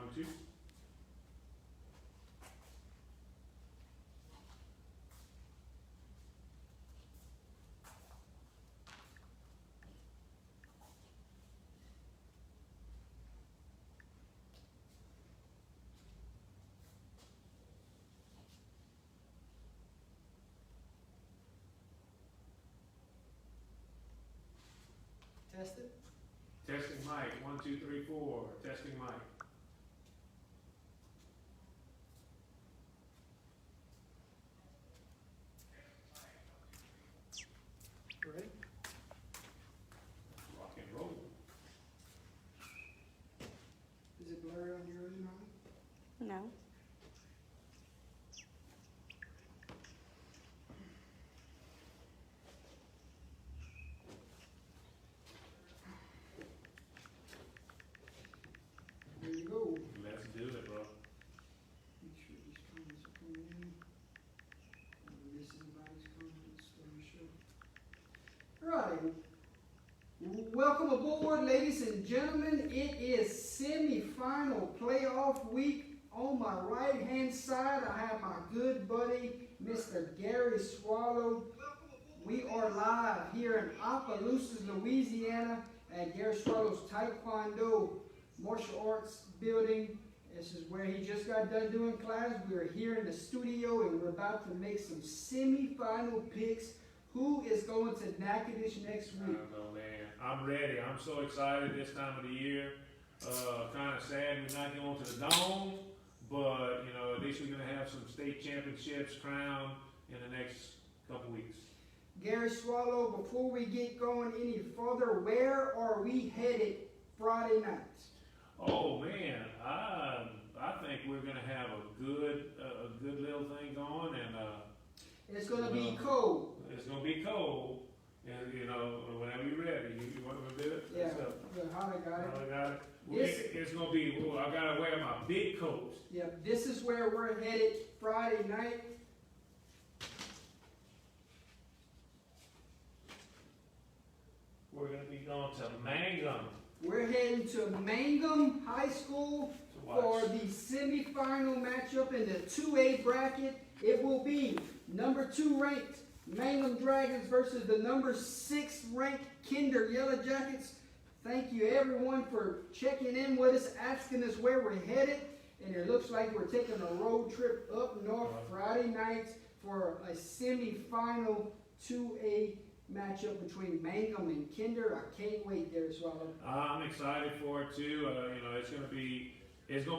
1, 2. Test it. Testing mic. 1, 2, 3, 4. Testing mic. Ready? Rock and roll. Is it blurry on your end, Holly? No. There you go. Let's do it, bro. Make sure these comments are coming in. Don't miss anybody's comments. Right. Welcome aboard, ladies and gentlemen. It is semi-final playoff week. On my right-hand side, I have my good buddy, Mr. Gary Swallow. We are live here in Opelousas, Louisiana, at Gary Swallow's Taekwondo martial arts building. This is where he just got done doing class. We're here in the studio, and we're about to make some semi-final picks. Who is going to Natchitoches next I week? don't know, man. I'm ready. I'm so excited this time of the year. Kind of sad we're not going to the Dome, but you know, at least we're going to have some state championships crowned in the next couple weeks. Gary Swallow, before we get going any further, where are we headed Friday night? Oh man, I think we're going to have a good little thing going, and It's going to be cold. it's going to be cold. And you know, whenever you're ready, you want to do it? Yeah, Let's go. good. Holly got it. I got it. Yes. It's going to be. Ooh, I got to wear my big coat. Yep, this is where we're headed Friday night. We're going to be going to Mangum We're heading to Mangum High School to for watch. the semifinal matchup in the 2A bracket. It will be number 2 ranked Mangum Dragons versus the number 6 ranked Kinder Yellow Jackets. Thank you everyone for checking in with us, asking us where we're headed. And it looks like we're taking a road trip up north Friday night for a semifinal 2A matchup between Mangum and Kinder. I can't wait there, Swallow. I'm excited for it too. You know, it's gonna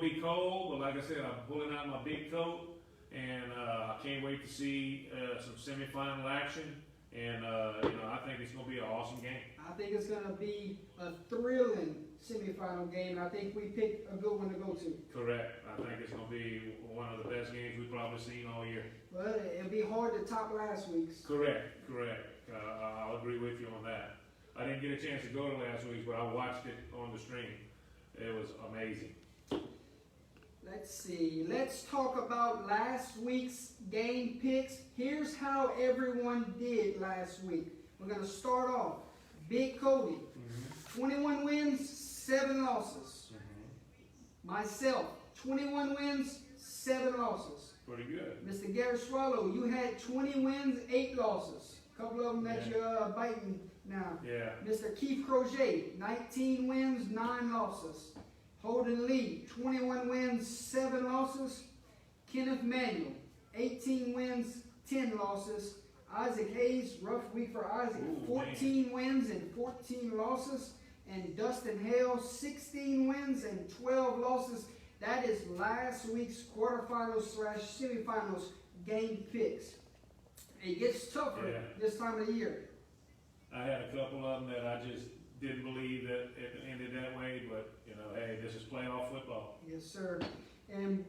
be cold, but like I said, I'm pulling out my big coat, and I can't wait to see some semifinal action. And you know, I think it's gonna be an awesome game. I think it's going to be a thrilling semifinal game, and I think we picked a good one to go to. Correct. I think it's gonna be one of the best games we've probably seen all year. But it'll be hard to top last week's. Correct. I'll agree with you on that. I didn't get a chance to go to last week's, but I watched it on the stream. It was amazing. Let's see. Let's talk about last week's game picks. Here's how everyone did last week. We're going to start off. Big Cody, 21 wins, 7 losses. Myself, 21 wins, 7 losses. Pretty good. Mr. Gary Swallow, you had 20 wins, 8 losses. A couple of them that you're biting now. Yeah. Mr. Keith Crochet, 19 wins, 9 losses. Holden Lee, 21 wins, 7 losses. Kenneth Manuel, 18 wins, 10 losses. Isaac Hayes, rough week for Isaac, Ooh, 14 wins and 14 losses. And Dustin Hale, 16 wins and 12 losses. That is last week's quarterfinals/semifinals game picks. It gets tougher this time of the year. I had a couple of them that I just didn't believe that it ended that way, but you know, hey, this is playoff football. Yes, sir. And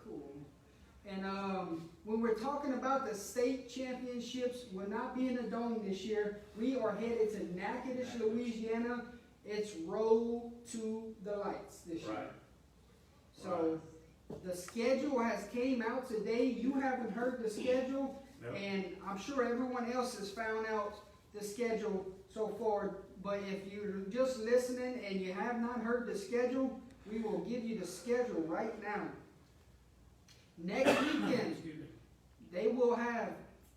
cool. And when we're talking about the state championships, we'll not be in the Dome this year. We are headed to Natchitoches, Louisiana. It's Road to the Lights this year. Right. So the schedule has came out today. You haven't heard the schedule, Nope. and I'm sure everyone else has found out the schedule so far. But if you're just listening and you have not heard the schedule, We will give you the schedule right now. Next weekend, they will have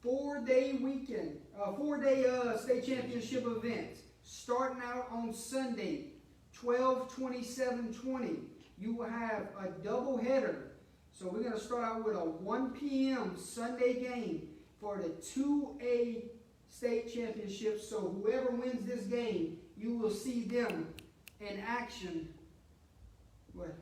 4-day weekend, 4-day state championship events. Starting out on Sunday, 12/27/20. You will have a double header. So we're going to start out with a 1 p.m. Sunday game for the 2A state championship. So whoever wins this game, you will see them in action. What?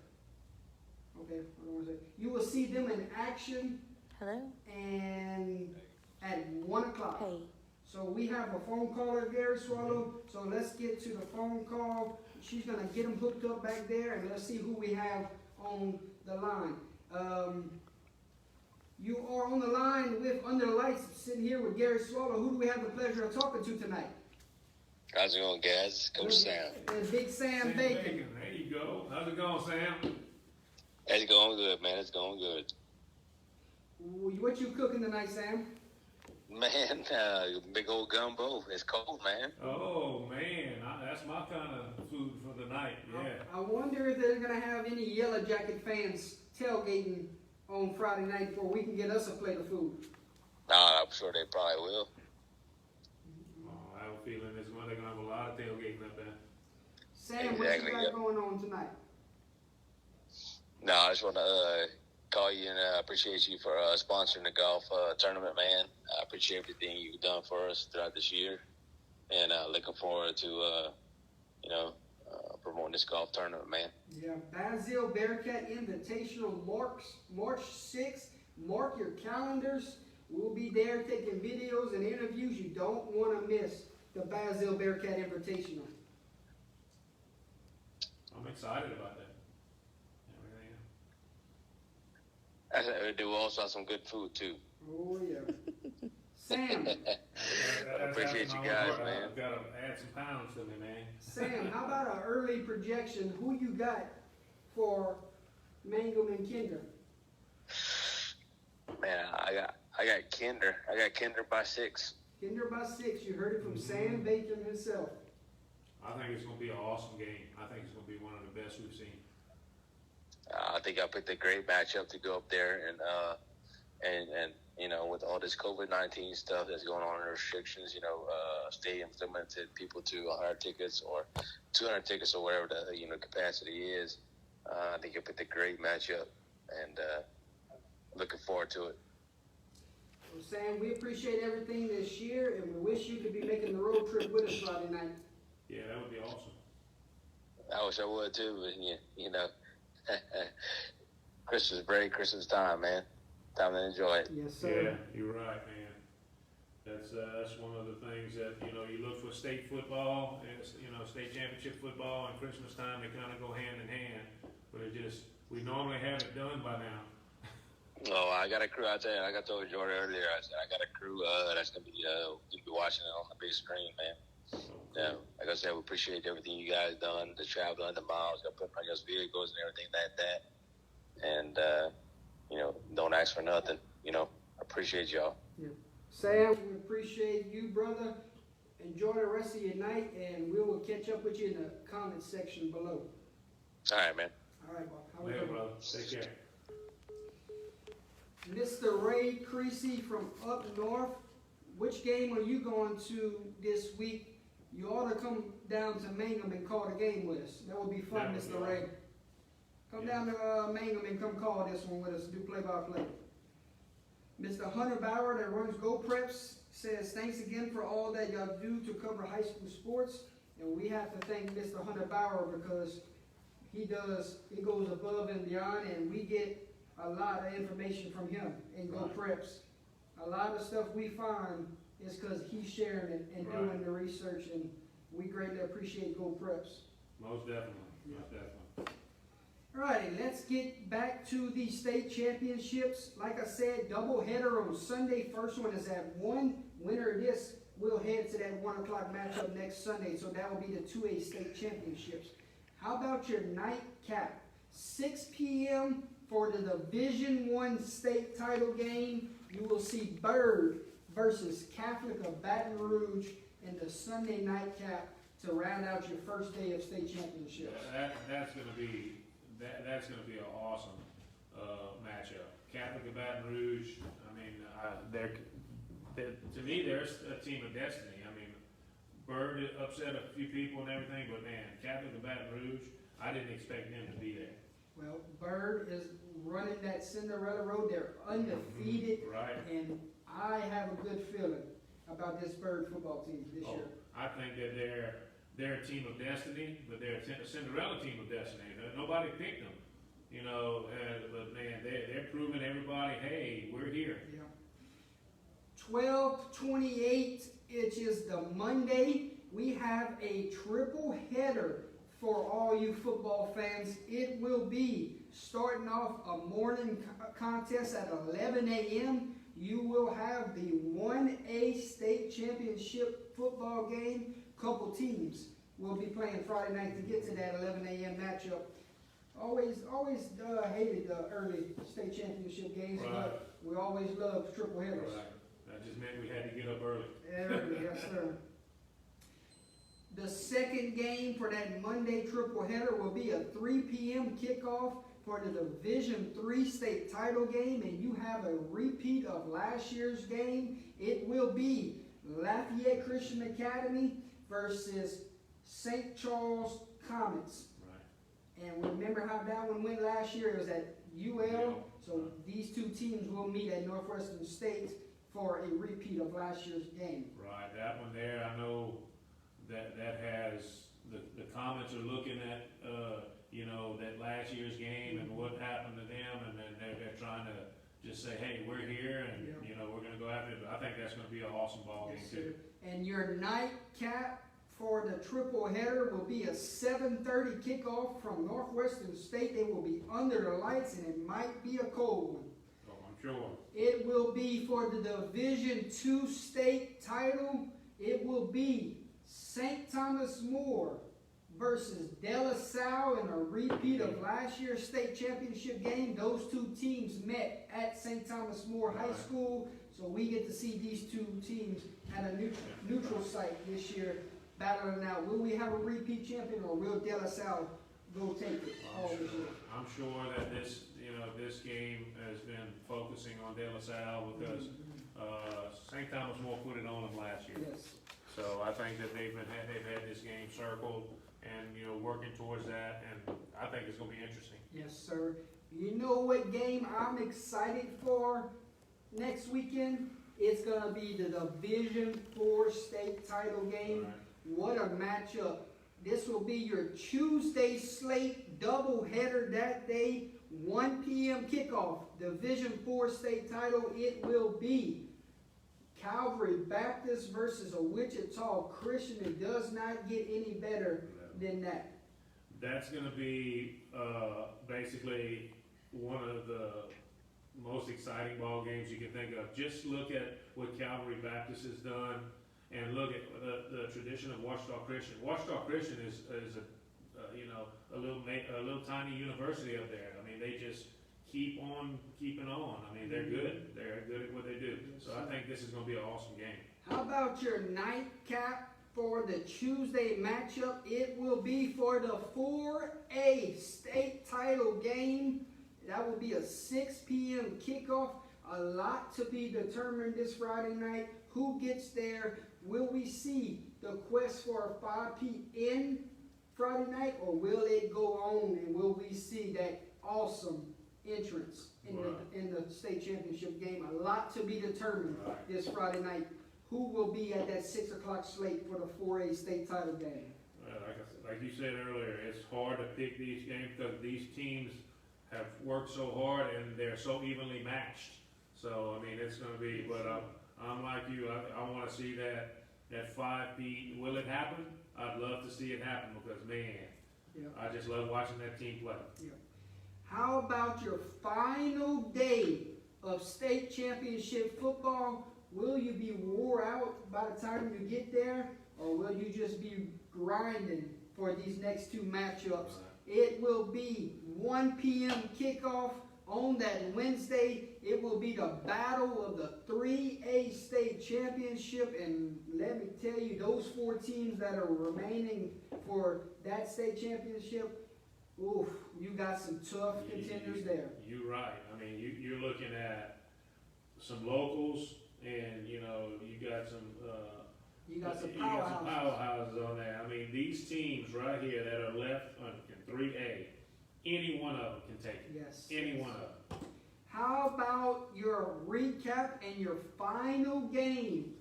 Okay, what do I want to say? You will see them in action. Hello? And at 1 o'clock. Hey. So we have a phone caller, Gary Swallow. So let's get to the phone call. She's going to get them hooked up back there, and let's see who we have on the line. You are on the line with Under the Lights, sitting here with Gary Swallow. Who do we have the pleasure of talking to tonight? How's it going, guys? Coach Sam. Big Sam Bacon. There you go. How's it going, Sam? It's going good, man. It's going good. What you cooking tonight, Sam? Man, big old gumbo. It's cold, man. Oh, man. That's my kind of food for the night. Yeah. I wonder if they're going to have any Yellow Jacket fans tailgating on Friday night before we can get us a plate of food. Nah, I'm sure they probably will. Oh, I have a feeling they're going to have a lot of tailgating up there. Sam, Exactly, what you got going on tonight? No, I just want to call you and appreciate you for sponsoring the golf tournament, man. I appreciate everything you've done for us throughout this year, and looking forward to, promoting this golf tournament, man. Yeah, Basil Bearcat Invitational March 6th. Mark your calendars. We'll be there taking videos and interviews. You don't want to miss the Basil Bearcat Invitational. I'm excited about that. We do also have some good food, too. Oh, yeah. Sam. I appreciate you guys, man. I've got to add some pounds to me, man. Sam, how about an early projection? Who you got for Mangum and Kinder? Man, I got Kinder. I got Kinder by 6. Kinder by 6. You heard it from Sam Bacon himself. I think it's going to be an awesome game. I think it's going to be one of the best we've seen. I think I picked a great matchup to go up there and with all this COVID-19 stuff that's going on and restrictions, stadiums limited people to 100 tickets or 200 tickets or whatever the capacity is. I think I picked a great matchup and looking forward to it. Well, Sam, we appreciate everything this year, and we wish you could be making the road trip with us Friday night. Yeah, that would be awesome. I wish I would too, but Christmas break, Christmas time, man. Time to enjoy it. Yes, sir. Yeah, you're right, man. That's one of the things that, you look for state football, and, state championship football and Christmas time, they kind of go hand in hand. But we normally have it done by now. Oh, I got a crew. I tell you, like I told Jordan earlier, I said I got a crew that's gonna be watching it on the big screen, man. Yeah, like I said, we appreciate everything you guys done, the traveling, the miles, got put on your vehicles and everything like that. And don't ask for nothing. Appreciate y'all. Yeah. Sam, we appreciate you, brother. Enjoy the rest of your night, and we will catch up with you in the comment section below. All right, man. All right, Bob. How we Later, doing? brother. Take care. Mr. Ray Creasy from up north, which game are you going to this week? You ought to come down to Mangum and call the game with us. That would be fun, That would Mr. be Ray. awesome. Come Yeah. down to Mangum and come call this one with us, do play-by-play. Mr. Hunter Bauer that runs Go Preps says, thanks again for all that y'all do to cover high school sports. And we have to thank Mr. Hunter Bauer because he goes above and beyond, and we get a lot of information from him in Go Preps. A lot of stuff we find is because he's sharing it and doing the research, and we greatly appreciate Go Preps. Most definitely. Most definitely. All right, let's get back to the state championships. Like I said, double header on Sunday. First one is at 1. Winner of this will head to that 1 o'clock matchup next Sunday. So that will be the 2A state championships. How about your nightcap? 6 p.m. for the Division I state title game. You will see Bird versus Catholic of Baton Rouge in the Sunday nightcap to round out your first day of state championships. That's going to be that's going to be an awesome matchup. Catholic of Baton Rouge. I mean, to me, they're a team of destiny. I mean, Bird upset a few people and everything, but man, Catholic of Baton Rouge, I didn't expect them to be there. Well, Bird is running that Cinderella road. They're undefeated, Right. and I have a good feeling about this Bird football team this year. I think that they're a team of destiny, but they're a Cinderella team of destiny. Nobody picked them, you know. But man, they're proving everybody, hey, we're here. Yeah. 12/28, it is the Monday. We have a triple header for all you football fans. It will be starting off a morning contest at 11 a.m. You will have the 1A state championship football game. Couple teams will be playing Friday night to get to that 11 a.m. matchup. Always hated the early state championship games, Right. but we always loved triple headers. Right. That just meant we had to get up early. Yes, sir. The second game for that Monday triple header will be a 3 p.m. kickoff for the Division III state title game, and you have a repeat of last year's game. It will be Lafayette Christian Academy versus St. Charles Comets. Right. And remember how that one went last year? It was at UL. Yeah. So these two teams will meet at Northwestern State for a repeat of last year's game. Right. That one there, I know that has the Comets are looking at you know, that last year's game and what happened to them, and then they're trying to just say, hey, we're here, and Yeah. you know, we're going to go after it. But I think that's going to be an awesome ball game Yes, too. sir. And your nightcap for the triple header will be a 7:30 kickoff from Northwestern State. They will be under the lights, and it might be a cold one. Oh, I'm sure. It will be for the Division II state title. It will be St. Thomas More versus De La Salle in a repeat of last year's state championship game. Those two teams met at St. Thomas More High School, so we get to see these two teams at a neutral site this year battling out. Will we have a repeat champion, or will De La Salle go take it all this year? I'm sure that this, you know, this game has been focusing on De La Salle because St. Thomas More put it on them last year. Yes. So I think that they've had this game circled and, you know, working towards that, and I think it's going to be interesting. Yes, sir. You know what game I'm excited for next weekend? It's going to be the Division IV state title game. Right. What a matchup. This will be your Tuesday slate doubleheader that day, 1 p.m. kickoff. Division IV state title. It will be Calvary Baptist versus a Wichita Christian. It does not get any better than that. That's going to be basically one of the most exciting ball games you can think of. Just look at what Calvary Baptist has done, and look at the tradition of Washita Christian. Washita Christian is a you know, a little tiny university up there. I mean, they just keep on keeping on. I mean, they're good. They're good at what they do. So I think this is going to be an awesome game. How about your nightcap for the Tuesday matchup? It will be for the 4A state title game. That will be a 6 p.m. kickoff. A lot to be determined this Friday night. Who gets there? Will we see the quest for a 5 p.m. Friday night, or will it go on and will we see that awesome entrance in the state championship game? A lot to be determined this Friday night. Who will be at that 6 o'clock slate for the 4A state title game? Like you said earlier, it's hard to pick these games because these teams have worked so hard and they're so evenly matched. So, I mean, it's going to be, but I'm like you, I want to see that 5P. Will it happen? I'd love to see it happen because, man, I just love watching that team play. Yeah. How about your final day of state championship football? Will you be wore out by the time you get there, or will you just be grinding for these next two matchups? It will be 1 p.m. kickoff on that Wednesday. It will be the battle of the 3A state championship, and let me tell you, those 4 teams that are remaining for that state championship, Oof, you got some tough contenders there. You're right. I mean, you're looking at some locals, and you got some. You got some You got some powerhouses. powerhouses on there. I mean, these teams right here that are left in 3A, any one of them can take it. Yes. Any one of them. How about your recap and your final game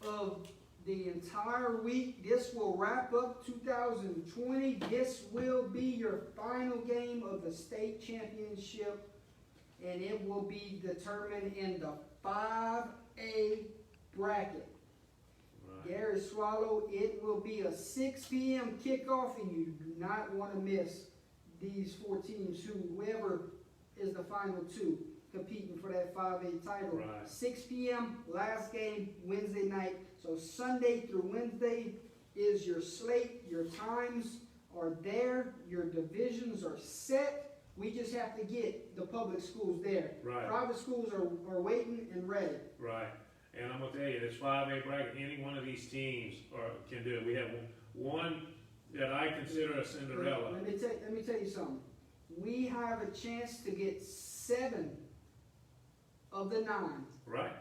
of the entire week? This will wrap up 2020. This will be your final game of the state championship, and it will be determined in the 5A bracket. Right. Gary Swallow, it will be a 6 p.m. kickoff, and you do not want to miss these four teams, whoever is the final two competing for that 5A title. Right. 6 p.m. last game Wednesday night. So Sunday through Wednesday is your slate. Your times are there. Your divisions are set. We just have to get the public schools there. Right. Private schools are waiting and ready. Right. And I'm gonna tell you, this 5A bracket, any one of these teams can do it. We have one that I consider a Cinderella. Let me tell you something. We have a chance to get 7 of the 9 Right.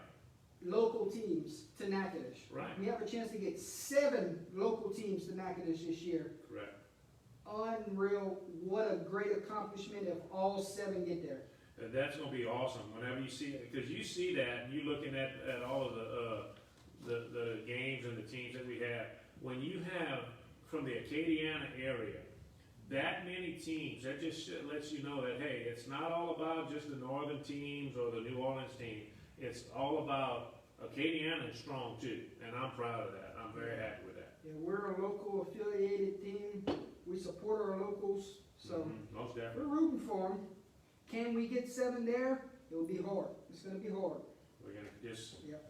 local teams to Natchitoches. Right. We have a chance to get 7 local teams to Natchitoches this year. Correct. Unreal. What a great accomplishment if all 7 get there. That's gonna be awesome. Whenever you see it, because you see that, and you're looking at all of the games and the teams that we have. When you have from the Acadiana area that many teams, that just lets you know that hey, it's not all about just the northern teams or the New Orleans team. It's all about Acadiana is strong too, and I'm proud of that. I'm very happy with that. Yeah, we're a local affiliated team. We support our locals, so Most definitely. we're rooting for them. Can we get 7 there? It'll be hard. It's going to be hard. We're gonna just Yep.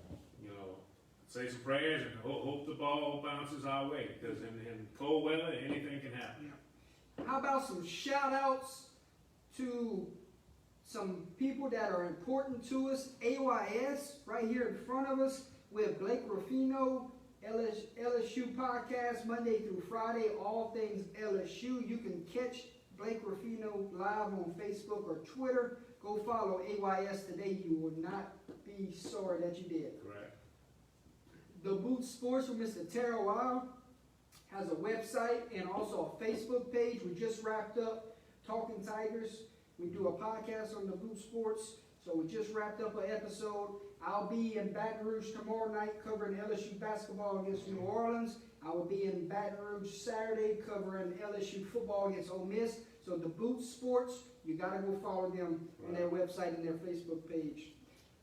say some prayers and hope the ball bounces our way, because in cold weather anything can happen. How about some shout outs to some people that are important to us? AYS, right here in front of us, with Blake Ruffino, LSU podcast, Monday through Friday, all things LSU. You can catch Blake Ruffino live on Facebook or Twitter. Go follow AYS today. You will not be sorry that you did. Correct. The Boot Sports with Mr. Terrell Wild has a website and also a Facebook page. We just wrapped up Talking Tigers. We do a podcast on the Boot Sports. So we just wrapped up an episode. I'll be in Baton Rouge tomorrow night covering LSU basketball against New Orleans. I will be in Baton Rouge Saturday covering LSU football against Ole Miss. So the Boot Sports, you got to go follow them on their website and their Facebook page.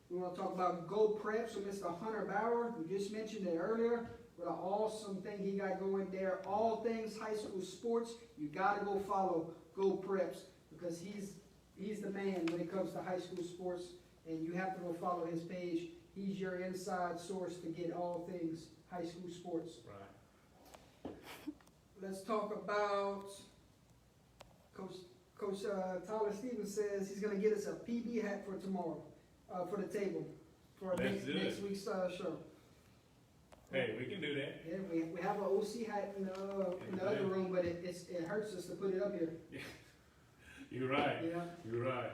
We want to talk about Go Preps with Mr. Hunter Bauer. We just mentioned it earlier. What an awesome thing he got going there. All things high school sports. You got to go follow Go Preps because he's the man when it comes to high school sports. And you have to go follow his page. He's your inside source to get all things high school sports. Right. Let's talk about Coach Tyler Stevens says he's going to get us a PB hat for tomorrow, for the table, for our Let's do next it. week's show. Hey, we can do that. Yeah, we have an OC hat in the other room, but it hurts us to put it up here. You're right. Yeah. You're right.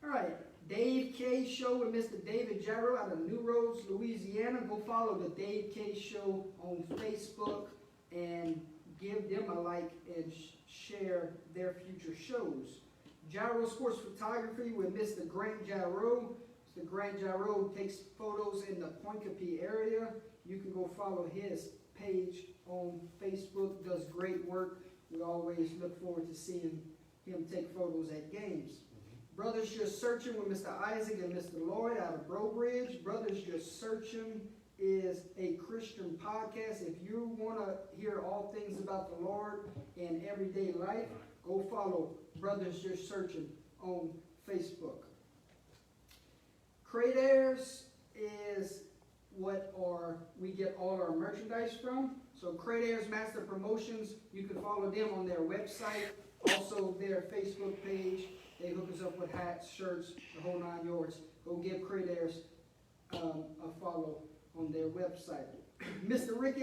All right. Dave K Show with Mr. David Jarrell out of New Roads, Louisiana. Go follow the Dave K Show on Facebook and give them a like and share their future shows. Jarrell Sports Photography with Mr. Grant Jarrell. Mr. Grant Jarrell takes photos in the Poincapie area. You can go follow his page on Facebook. Does great work. We always look forward to seeing him take photos at games. Brothers Just Searching with Mr. Isaac and Mr. Lloyd out of Brobridge. Brothers Just Searching is a Christian podcast. If you want to hear all things about the Lord in everyday life, go follow Brothers Just Searching on Facebook. Crate Airs is what we get all our merchandise from. So Crate Airs Master Promotions, you can follow them on their website, also their Facebook page. They hook us up with hats, shirts, the whole 9 yards. Go give Crate Airs a follow on their website. Mr. Ricky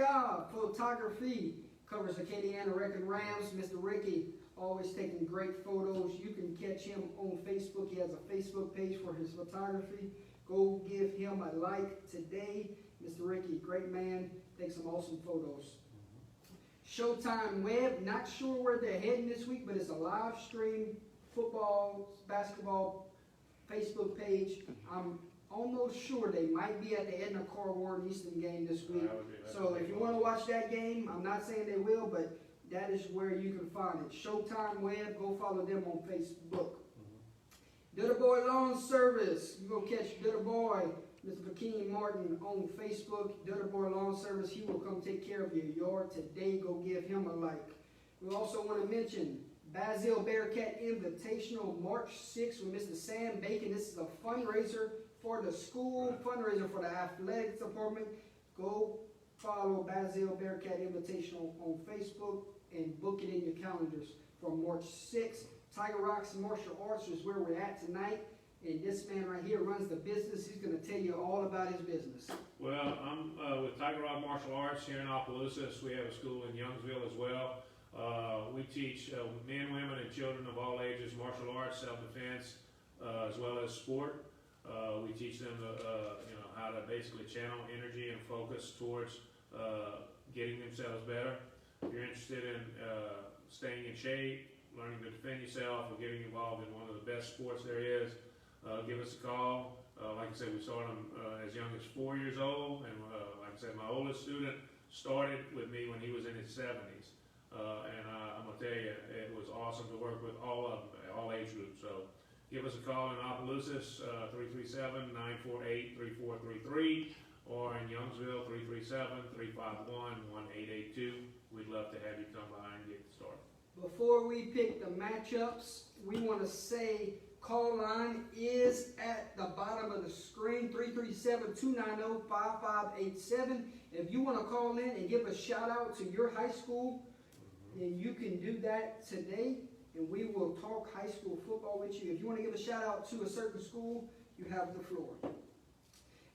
Photography covers Acadiana Wrecking Rams. Mr. Ricky always taking great photos. You can catch him on Facebook. He has a Facebook page for his photography. Go give him a like today. Mr. Ricky, great man, takes some awesome photos. Showtime Web, not sure where they're heading this week, but it's a live stream football, basketball Facebook page. I'm almost sure they might be at the Edna Carr Warren Easton game this week. So if you want to watch that game, I'm not saying they will, but that is where you can find it. Showtime Web, go follow them on Facebook. Little Boy Lawn Service, you go catch Little Boy, Mr. Bikini Martin on Facebook. Little Boy Lawn Service, he will come take care of your yard today. Go give him a like. We also want to mention Basil Bearcat Invitational March 6th with Mr. Sam Bacon. This is a fundraiser for the school, fundraiser for the athletics department. Go follow Basil Bearcat Invitational on Facebook and book it in your calendars for March 6th. Tiger Rocks Martial Arts is where we're at tonight. And this man right here runs the business. He's going to tell you all about his business. Well, I'm with Tiger Rock Martial Arts here in Opelousas. We have a school in Youngsville as well. We teach men, women, and children of all ages martial arts, self-defense, as well as sport. We teach them how to basically channel energy and focus towards getting themselves better. If you're interested in staying in shape, learning to defend yourself, or getting involved in one of the best sports there is, give us a call. Like I said, we started them as young as 4 years old, and like I said, my oldest student started with me when he was in his 70s. And I'm going to tell you, it was awesome to work with all of them, all age groups. So give us a call in Opelousas, 337-948-3433, or in Youngsville, 337-351-1882. We'd love to have you come by and get started. Before we pick the matchups, we want to say call line is at the bottom of the screen, 337-290-5587. If you want to call in and give a shout out to your high school, then you can do that today, and we will talk high school football with you. If you want to give a shout out to a certain school, you have the floor.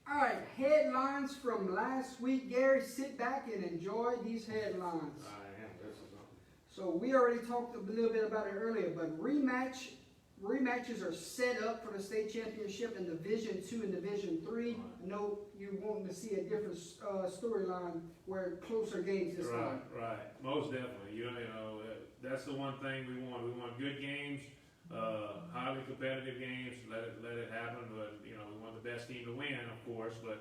All right, headlines from last week. Gary, sit back and enjoy these headlines. I am. This is something. So we already talked a little bit about it earlier, but rematches are set up for the state championship in Division II and Division III. I know you're wanting to see a different storyline where closer games this time. Right. Most definitely. You know, that's the one thing we want. We want good games, highly competitive games. Let it happen. But we want the best team to win, of course. But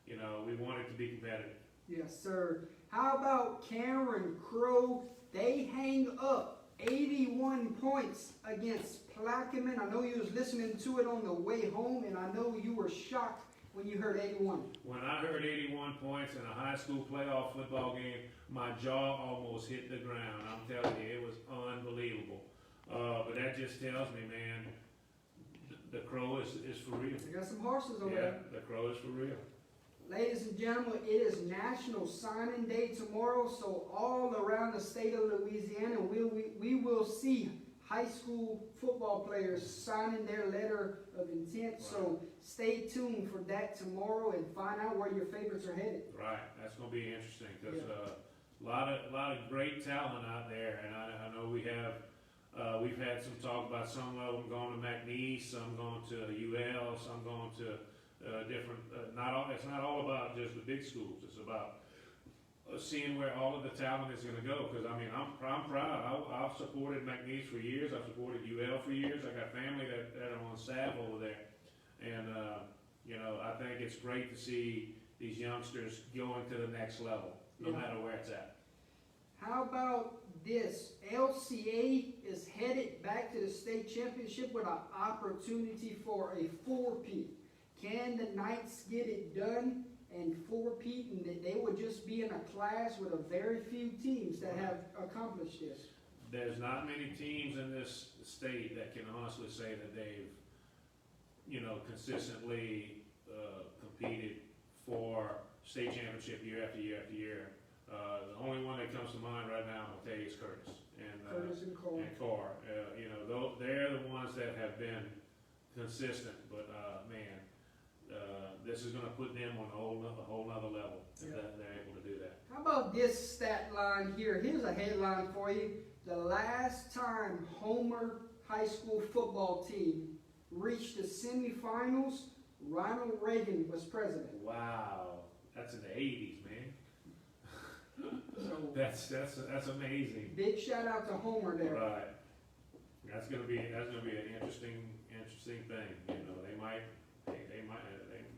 we want it to be competitive. Yes, sir. How about Cameron Crowe? They hang up 81 points against Plaquemine. I know you was listening to it on the way home, and I know you were shocked when you heard 81. When I heard 81 points in a high school playoff football game, my jaw almost hit the ground. I'm telling you, it was unbelievable. But that just tells me, man, the Crow is for real. We got some horses over there. Yeah, the Crow is for real. Ladies and gentlemen, it is National Signing Day tomorrow, so all around the state of Louisiana, we will see high school football players signing their letter of intent. Right. So stay tuned for that tomorrow and find out where your favorites are headed. Right, that's going to be interesting because a lot of great talent out there, and I know we've had some talk about some of them going to McNeese, some going to UL, some going to different. It's not all about just the big schools. It's about seeing where all of the talent is going to go. Because I'm proud. I've supported McNeese for years. I've supported UL for years. I got family that are on staff over there, and I think it's great to see these youngsters going to the next level, no matter where it's at. How about this? LCA is headed back to the state championship with an opportunity for a four-peat. Can the Knights get it done and four-peat, and they would just be in a class with a very few teams that have accomplished this? There's not many teams in this state that can honestly say that they've, consistently competed for state championship year after year after year. The only one that comes to mind right now, I'm gonna tell you, is Curtis and Carr. They're the ones that have been consistent. But man, this is going to put them on a whole nother level if Yeah. they're able to do that. How about this stat line here? Here's a headline for you. The last time Homer High School football team reached the semifinals, Ronald Reagan was president. Wow, that's in the 80s, man. So That's amazing. big shout out to Homer there. Right. That's gonna be an interesting thing. You know,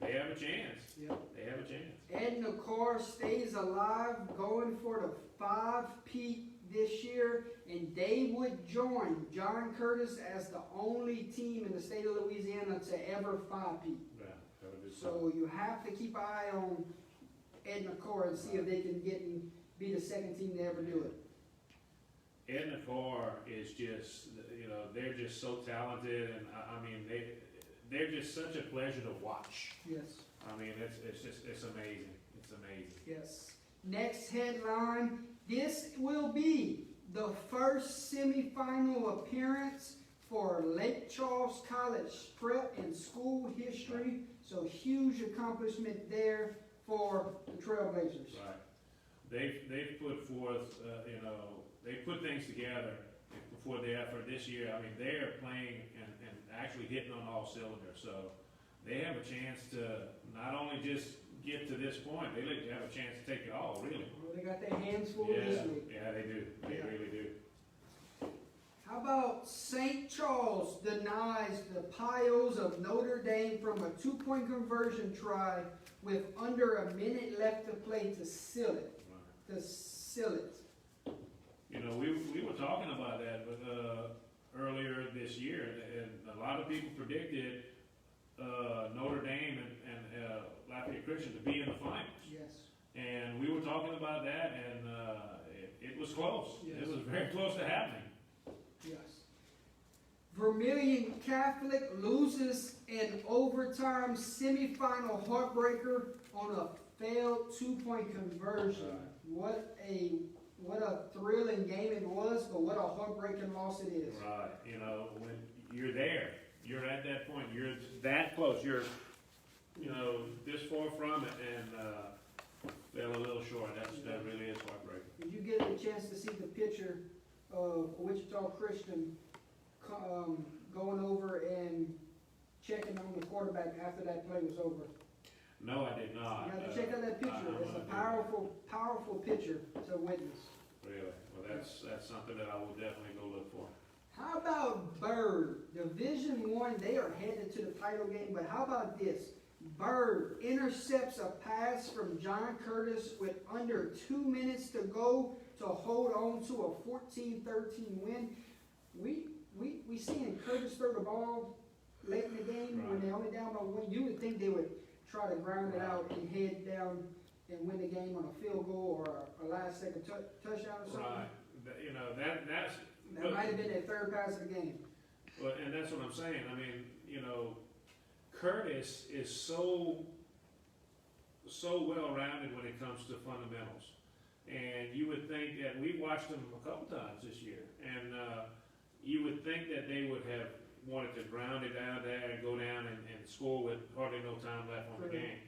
they have a chance. Yep. They have a chance. Edna Carr stays alive, going for the 5-peat this year, and they would join John Curtis as the only team in the state of Louisiana to ever 5-peat. Yeah, that would be So you have to keep an eye on Edna Carr and see if they can get and be the second team to ever do it. Edna Carr is just, you know, they're just so talented, and I mean, they're just such a pleasure to watch. Yes. I mean, it's amazing. It's amazing. Yes. Next headline. This will be the first semifinal appearance for Lake Charles College prep and school history. So huge accomplishment there for the Trailblazers. Right. They've put forth, you know, they put things together before the effort this year. I mean, they're playing and actually hitting on all cylinders. So they have a chance to not only just get to this point, they have a chance to take it all, really. Well, they got their hands full this week. Yeah, they do. They Yeah. really do. How about St. Charles denies the Pios of Notre Dame from a 2-point conversion try with under a minute left to play to seal it. Right. To seal it. You know, we were talking about that earlier this year, and a lot of people predicted Notre Dame and Lafayette Christian to be in the finals. Yes. And we were talking about that, and it was close. Yes. It was very close to happening. Yes. Vermilion Catholic loses an overtime semifinal heartbreaker on a failed 2-point conversion. Right. What a thrilling game it was, but what a heartbreaking loss it is. Right. You know, when you're there, you're at that point, you're that close, you're, you know, this far from it, and fell a little short. That really is heartbreaking. Did you get a chance to see the picture of Wichita Christian going over and checking on the quarterback after that play was over? No, I did not. You have to check out that picture. I'm It's a gonna do powerful, powerful picture to witness. that. Really? Well, that's something that I will definitely go look for. How about Bird? Division I, they are headed to the title game, but how about this? Bird intercepts a pass from John Curtis with under 2 minutes to go to hold on to a 14-13 win. We seeing Curtis throw the ball late in the game when they're only down by 1. You would think they would try to ground it out and head down and win the game on a field goal or a last-second touchdown or something. Right. You know, that's... That might have been their third pass of the game. Well, and that's what I'm saying. I mean, you know, Curtis is so well-rounded when it comes to fundamentals. And you would think that, we watched him a couple times this year, and you would think that they would have wanted to ground it out there and go down and score with hardly no time left on the game.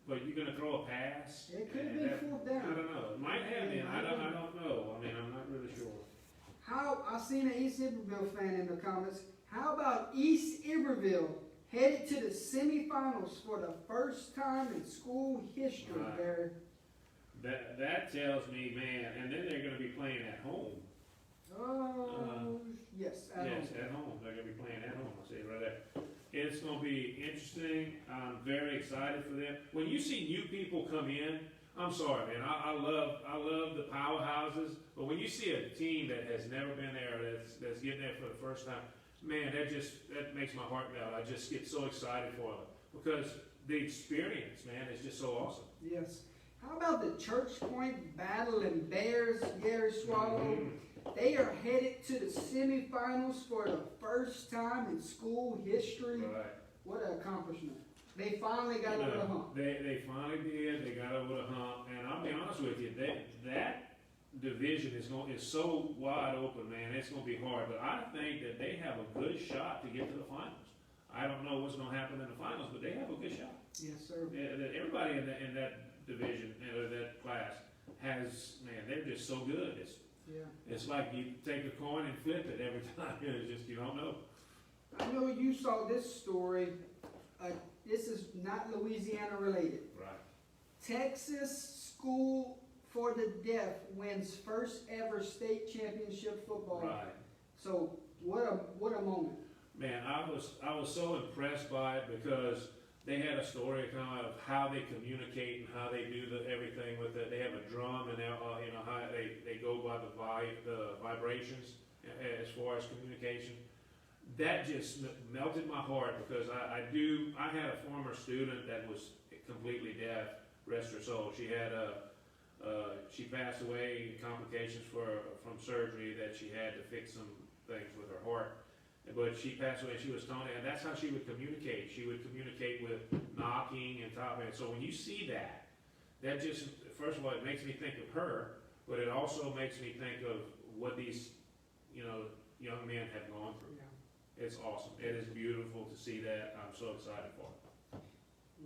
But you're going to throw a pass? It could have been 4th down. I don't know. It might have been. I don't know. I mean, I'm not really sure. I seen an East Iberville fan in the comments. How about East Iberville headed to the semifinals for the first time in school history, Right. Barry? That tells me, man, and then they're going to be playing at home. Yes, Yes, at home. They're going to be playing at home. I'll say it right there. It's going to be interesting. I'm very excited for them. When you see new people come in, I'm sorry, man. I love the powerhouses. But when you see a team that has never been there, that's getting there for the first time, man, that makes my heart melt. I just get so excited for them because the experience, man, is just so awesome. Yes. How about the Church Point Battle and Bears, Gary Swallow? Mm-hmm. They are headed to the semifinals for the first time in school history. Right. What an accomplishment. They finally got over the hump. They finally did. They got over the hump. And I'll be honest with you, that division is so wide open, man. It's going to be hard. But I think that they have a good shot to get to the finals. I don't know what's going to happen in the finals, but they have a good shot. Yes, sir. Everybody in that division, or that class, has, man, they're just so good. Yeah. It's like you take a coin and flip it every time. It's just, you don't know. I know you saw this story. This is not Louisiana related. Right. Texas School for the Deaf wins first ever state championship football. Right. So what a moment. Man, I was so impressed by it because they had a story kind of how they communicate and how they do everything with it. They have a drum and you know how they go by the vibrations as far as communication. That just melted my heart because I had a former student that was completely deaf, rest her soul. She passed away, complications from surgery that she had to fix some things with her heart. But she passed away, she was telling, and that's how she would communicate. She would communicate with knocking and tapping. So when you see that just, first of all, it makes me think of her, but it also makes me think of what these, young men have gone through. Yeah. It's awesome. It is beautiful to see that. I'm so excited for it.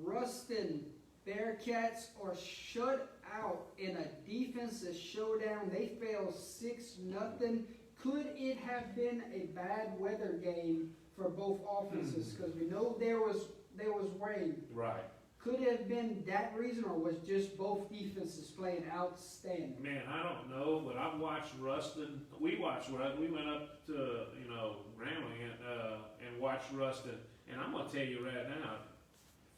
Ruston Bearcats are shut out in a defensive showdown. They fell 6-0. Could it have been a bad weather game for both offenses? Because we know there was rain. Right. Could it have been that reason, or was just both defenses playing outstanding? Man, I don't know, but I've watched Ruston. We watched Ruston. We went up to, Grambling and watched Ruston. And I'm going to tell you right now,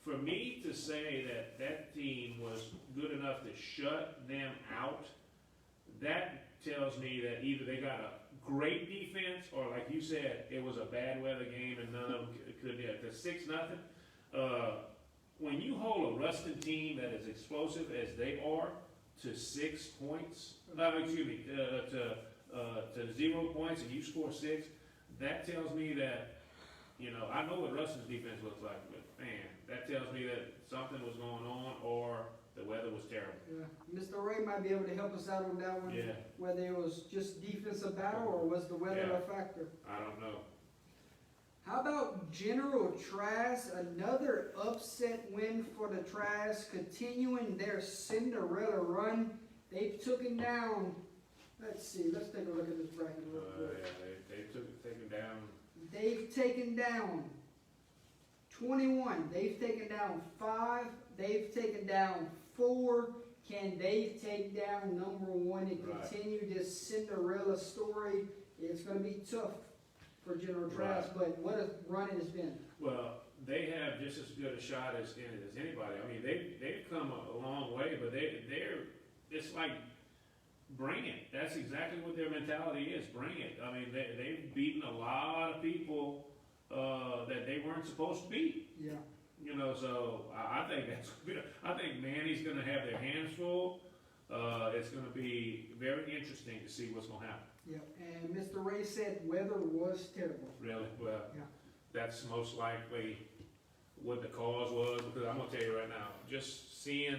for me to say that team was good enough to shut them out, that tells me that either they got a great defense, or like you said, it was a bad weather game and none of them could do it. Because 6-0, when you hold a Ruston team that is explosive as they are to 6 points, to 0 points, and you score 6, that tells me that, I know what Ruston's defense looks like, but man, that tells me that something was going on or the weather was terrible. Yeah. Mr. Ray might be able to help us out on that one. Yeah. Whether it was just defensive battle or was the weather Yeah. a factor. I don't know. How about General Trask? Another upset win for the Trask, continuing their Cinderella run. They've taken down, let's take a look at this bracket real quick. They've taken down. They've taken down 21. They've taken down 5. They've taken down 4. Can they take down number 1 and Right. continue this Cinderella story? It's going to be tough for General Trask, but what a run it has been. Well, they have just as good a shot as anybody. I mean, they've come a long way, but it's like, bring it. That's exactly what their mentality is. Bring it. I mean, they've beaten a lot of people that they weren't supposed to beat. Yeah. So I think I think Manny's going to have their hands full. It's going to be very interesting to see what's going to happen. Yeah, and Mr. Ray said weather was terrible. Really? Well, Yeah. that's most likely what the cause was, because I'm going to tell you right now, just seeing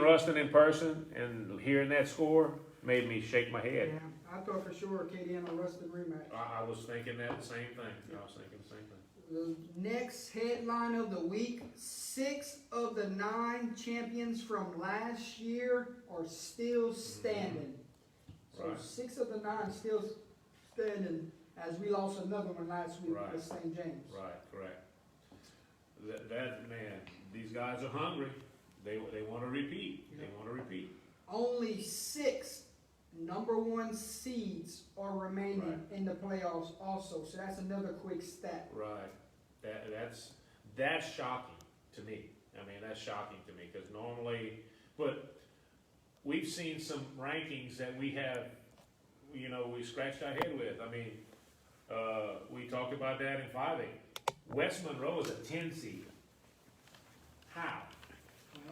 Ruston in person and hearing that score made me shake my head. Yeah, I thought for sure KDN or Ruston rematch. I was thinking that the same thing. I was thinking the same thing. The next headline of the week, 6 of the 9 champions from last year are still standing. So Right. 6 of the 9 still standing, as we lost another one last week Right. with St. James. Right, correct. That man, these guys are hungry. They want to repeat. They want to repeat. Only 6 number 1 seeds are remaining Right. in the playoffs also. So that's another quick stat. Right. That's shocking to me. I mean, that's shocking to me because normally, but we've seen some rankings that we have, we scratched our head with. I mean, we talked about that in 5A. West Monroe is a 10 seed. How?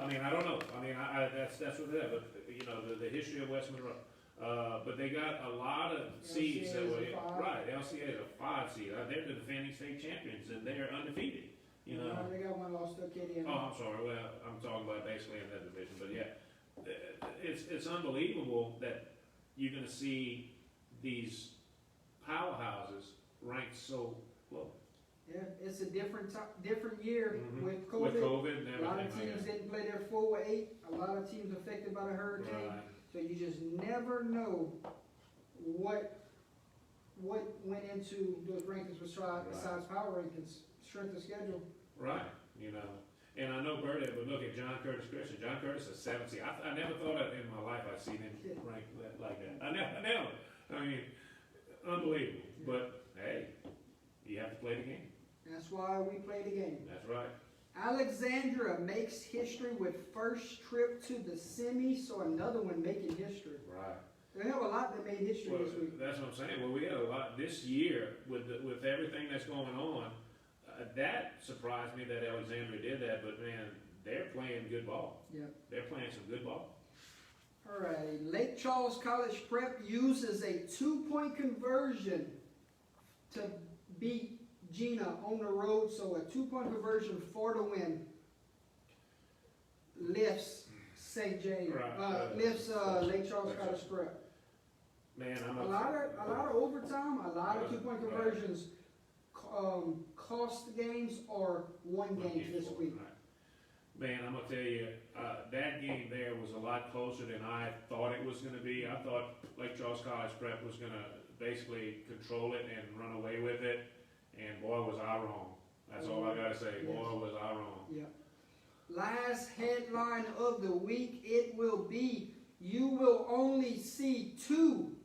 I mean, I don't know. I mean, that's what it is. But the history of West Monroe. But they got a lot of seeds that LCA were is a 5. right. LCA is a 5 seed. They're the defending state champions, and they're undefeated. They got one loss to KDN. Oh, I'm sorry. Well, I'm talking about basically in that division, but yeah, it's unbelievable that you're going to see these powerhouses ranked so low. Yeah, it's a different year Mhm. with With COVID. COVID and A everything lot of like teams that. didn't play their 4-8. A lot of teams affected by the hurricane. Right. So you just never know what went into those rankings besides power rankings, strength of schedule. Right, you know, and I know Bert, but look at John Curtis Christian. John Curtis is 70. I never thought that in my life I'd seen him ranked like that. I never. I mean, unbelievable. But hey, you have to play the game. That's why we play the game. That's right. Alexandra makes history with first trip to the semi, so another one making history. Right. They have a lot that made history Well, this week. that's what I'm saying. Well, we had a lot this year with everything that's going on. That surprised me that Alexandria did that, but man, they're playing good ball. Yeah. They're playing some good ball. All right. Lake Charles College Prep uses a 2-point conversion to beat Gina on the road, so a 2-point conversion for the win lifts St. James, Right. lifts Lake Charles College Prep. Man, I'm A lot of overtime, a lot of 2-point Right. conversions cost games or won games this week. Right. Man, I'm gonna tell you, that game there was a lot closer than I thought it was gonna be. I thought Lake Charles College Prep was gonna basically control it and run away with it, and boy, was I wrong. That's all I gotta say. Boy, was I wrong. Yeah. Last headline of the week, it will be, you will only see 2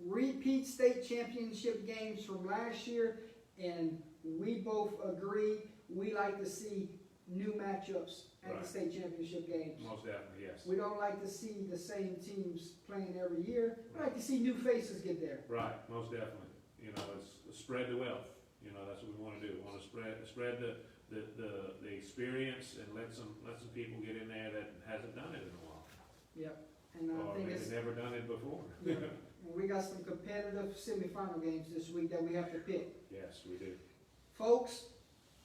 repeat state championship games from last year, and we both agree we like to see new matchups at Right. the state championship games. Most definitely, yes. We don't like to see the same teams playing every year. We like to see new faces get there. Right, most definitely. You know, it's spread the wealth. You know, that's what we wanna do. We wanna spread the experience and let some people get in there that hasn't done it in a while. Yep. And I Or think maybe it's, never done it before. Yeah. and we got some competitive semifinal games this week that we have to pick. Yes, we do. Folks,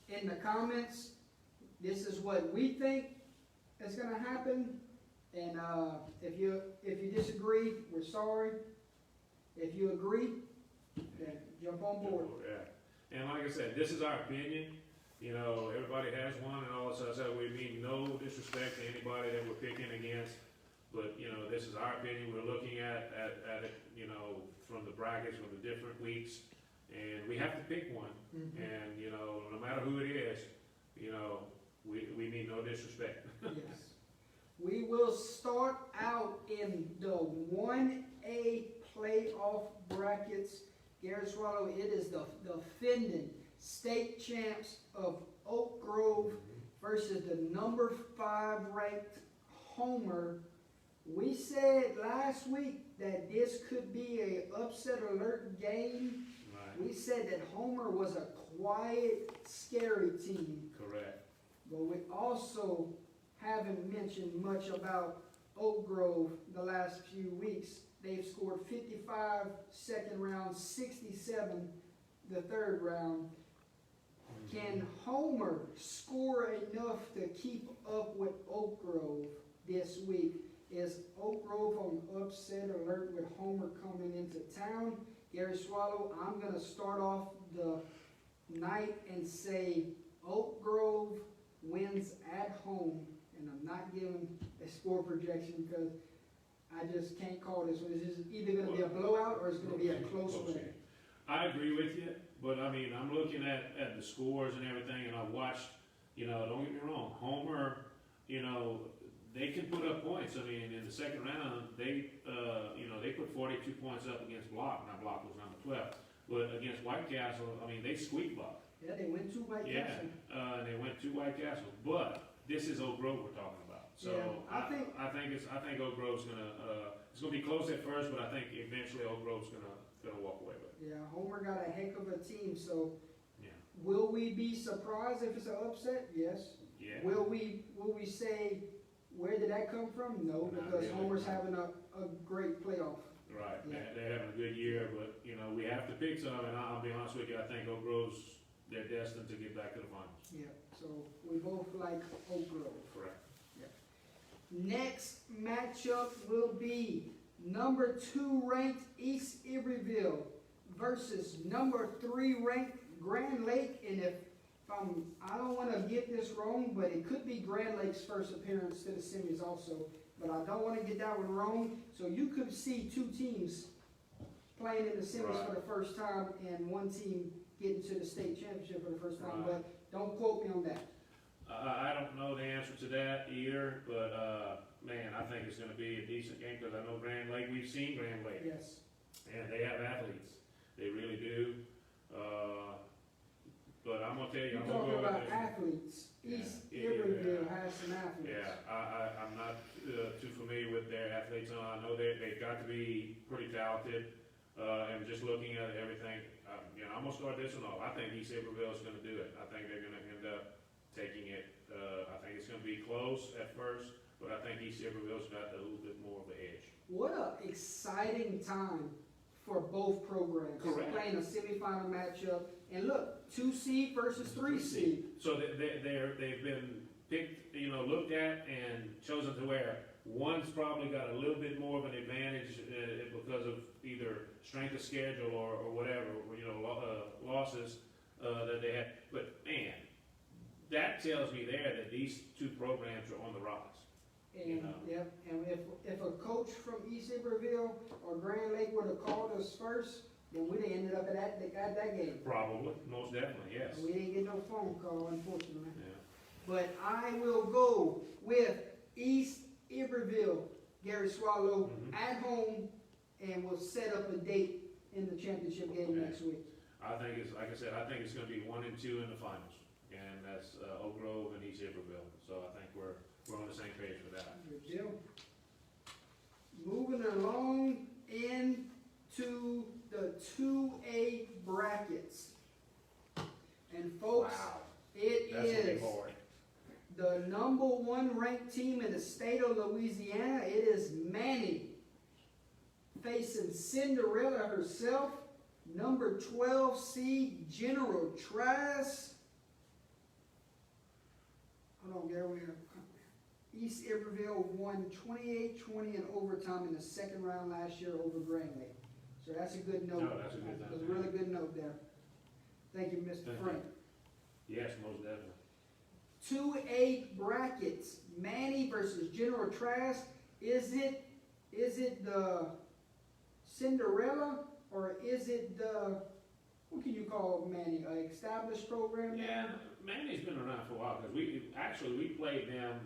in the comments, this is what we think is going to happen, and if you disagree, we're sorry. If you agree, then jump on board. Yeah. And like I said, this is our opinion. You know, everybody has one, and all this other stuff. We mean no disrespect to anybody that we're picking against, but you know, this is our opinion. We're looking at it, you know, from the brackets, from the different weeks, and we have to pick one. Mhm. And you know, no matter who it is, you know, we mean no disrespect. Yes. We will start out in the 1A playoff brackets. Gary Swallow, it is the defending state champs of Oak Grove versus the number 5 ranked Homer. We said last week that this could be a upset alert game. Right. We said that Homer was a quiet, scary team. Correct. But we also haven't mentioned much about Oak Grove the last few weeks. They've scored 55 second round, 67 the third round. Can Homer score enough to keep up with Oak Grove this week? Is Oak Grove on upset alert with Homer coming into town? Gary Swallow, I'm going to start off the night and say Oak Grove wins at home, and I'm not giving a score projection because I just can't call this one. It's just either going to be a blowout or it's going to be a close win. I agree with you, but I mean, I'm looking at the scores and everything, and I've watched, you know, don't get me wrong, Homer, you know, they can put up points. I mean, in the second round, they, you know, they put 42 points up against Block. Now, Block was number 12. But against White Castle, I mean, they squeaked Block. Yeah, they went to White Castle. Yeah, they went to White Castle. But this is Oak Grove we're talking about. So Yeah, I think Oak Grove's gonna, it's gonna be close at first, but I think eventually Oak Grove's gonna walk away with it. Yeah, Homer got a heck of a team, so Yeah. will we be surprised if it's an upset? Yes. Yeah. Will we say, where did that come from? No, Not because really. Homer's having a great playoff. Right, Yeah. they're having a good year, but, you know, we have to pick some, and I'll be honest with you, I think Oak Grove's, they're destined to get back to the finals. Yeah, so we both like Oak Grove. Correct. Next matchup will be number 2 ranked East Iberville versus number 3 ranked Grand Lake, and if I don't want to get this wrong, but it could be Grand Lake's first appearance to the semis also. But I don't want to get that one wrong. So you could see two teams playing in the semis for the first time, and one team getting to the state championship for the first time. Right. But don't quote me on that. I don't know the answer to that either, but, man, I think it's gonna be a decent game, because I know Grand Lake, we've seen Grand Lake, Yes. and they have athletes. They really do. But I'm gonna tell you, You're I'm gonna talking go with about this. athletes. Yeah. East Yeah. Iberville has some athletes. Yeah, I'm not too familiar with their athletes. I know they've got to be pretty talented, and just looking at everything, I'm gonna start this one off. I think East Iberville is gonna do it. I think they're gonna end up taking it. I think it's gonna be close at first, but I think East Iberville's got a little bit more of an edge. What a exciting time for both programs. Correct. Playing a semifinal matchup. And look, 2 seed versus 3 seed. So they've been picked, looked at and chosen to where one's probably got a little bit more of an advantage because of either strength of schedule or whatever, losses that they had. But man, that tells me there that these two programs are on the rise. And, yep, and if a coach from East Iberville or Grand Lake would have called us first, then we'd have ended up at that game. Probably, most definitely, yes. We didn't get no phone call, unfortunately. Yeah. But I will go with East Iberville, Gary Swallow, Mhm. at home, and we'll set up a date in the championship game Okay. next week. I think it's, like I said, I think it's gonna be 1 and 2 in the finals, and that's Oak Grove and East Iberville. So I think we're on the same page with that. Good deal. Moving along into the 2A brackets. And folks, it That's gonna be is hard. the number 1 ranked team in the state of Louisiana. It is Manny facing Cinderella herself, number 12 seed General Trask. Hold on, Gary, we have East Iberville won 28-20 in overtime in the second round last year over Grand Lake. So that's a good note. No, that's a good note. That's a really good note there. Thank you, Mr. Thank you. Frank. Yes, most definitely. 2A brackets, Manny versus General Trask. Is it the Cinderella or is it the, what can you call Manny, an established program? Yeah, Manny's been around for a while, because we played them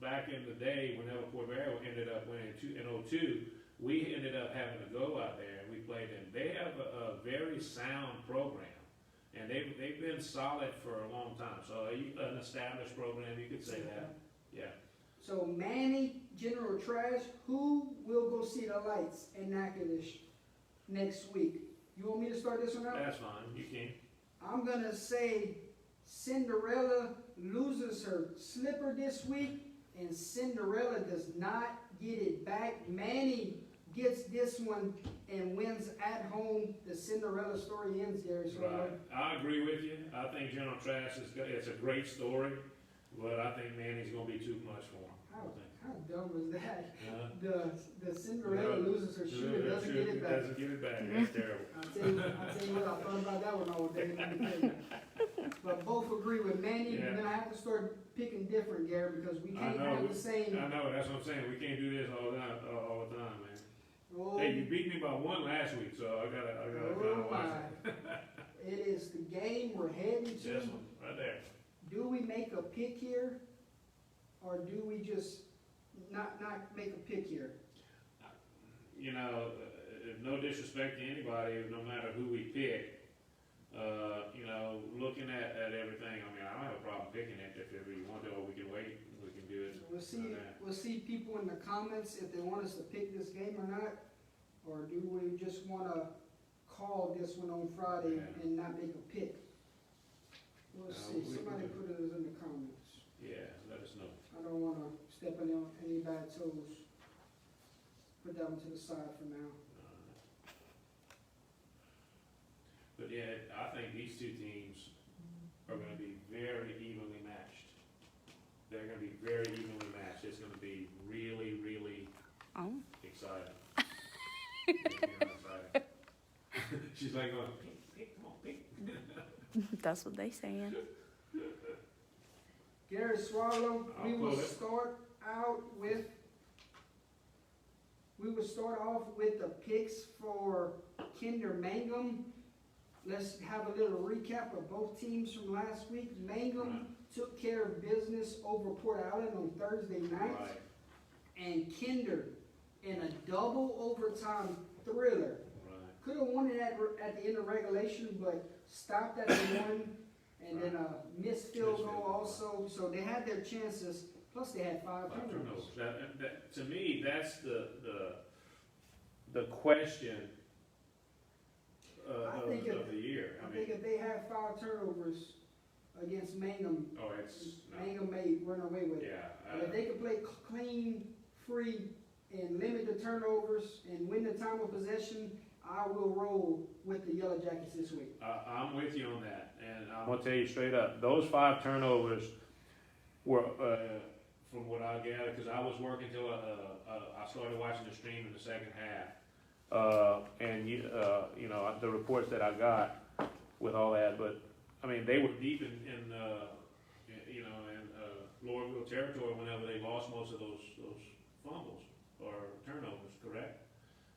back in the day whenever Corvera ended up winning in 02. We ended up having to go out there and we played them. They have a very sound program, and they've been solid for a long time. So an established program, you could say that. Yeah. So Manny, General Trask, who will go see the lights in Natchitoches next week? You want me to start this one out? That's fine, you can. I'm gonna say Cinderella loses her slipper this week, and Cinderella does not get it back. Manny gets this one and wins at home. The Cinderella story ends, Gary. So Right. I agree with you. I think General Trask it's a great story, but I think Manny's gonna be too much for him. how dumb is that? Uh, The Cinderella loses her shoe and doesn't get it back. Doesn't get it back, that's terrible. I'll tell you what, I thought about that one all day. Let me tell you. But both agree with Manny. Yeah. We're gonna have to start picking different, Gary, because we I can't know. have the same. I know, that's what I'm saying, we can't do this all the time, man. Oh, Hey, you beat me by 1 last week, so I gotta kinda watch it. it is the game we're heading to. This one, right there. Do we make a pick here, or do we just not make a pick here? No disrespect to anybody, no matter who we pick, looking at everything, I don't have a problem picking it if we want to, or we can wait, we can do it. We'll see people in the comments if they want us to pick this game or not, or do we just wanna call this one on Friday Yeah. and not make a pick? We'll see, we- somebody put it in the comments. Yeah, let us know. I don't wanna step on any bad toes. Put that one to the side for now. But yeah, I think these two teams are gonna be very evenly matched. They're gonna be very evenly matched. It's gonna be really, really exciting. It's gonna be exciting. She's like going, pick, come on, pick. That's what they saying. Gary Swallow, we I'll will pull it. start off with the picks for Kinder Mangum. Let's have a little recap of both teams from last week. Mangum took care of business over Port Allen on Thursday night. Right, And Kinder, in a double overtime thriller, right. could have won it at the end of regulation, but stopped at the one, and then a missed field goal also. So they had their chances. Plus, they had five turnovers. That, to me, that's the question I think of the year. I think if they have 5 turnovers against Mangum, Oh, it's, no, Mangum may run away with it. yeah. But if they can play clean, free, and limit the turnovers and win the time of possession, I will roll with the Yellow Jackets this week. I'm with you on that, and I'm gonna tell you straight up, those 5 turnovers were, from what I gathered, because I was working till I started watching the stream in the second half. And you know, the reports that I got with all that, but I mean, they were deep in you know, in Lordville territory whenever they lost most of those fumbles or turnovers, correct?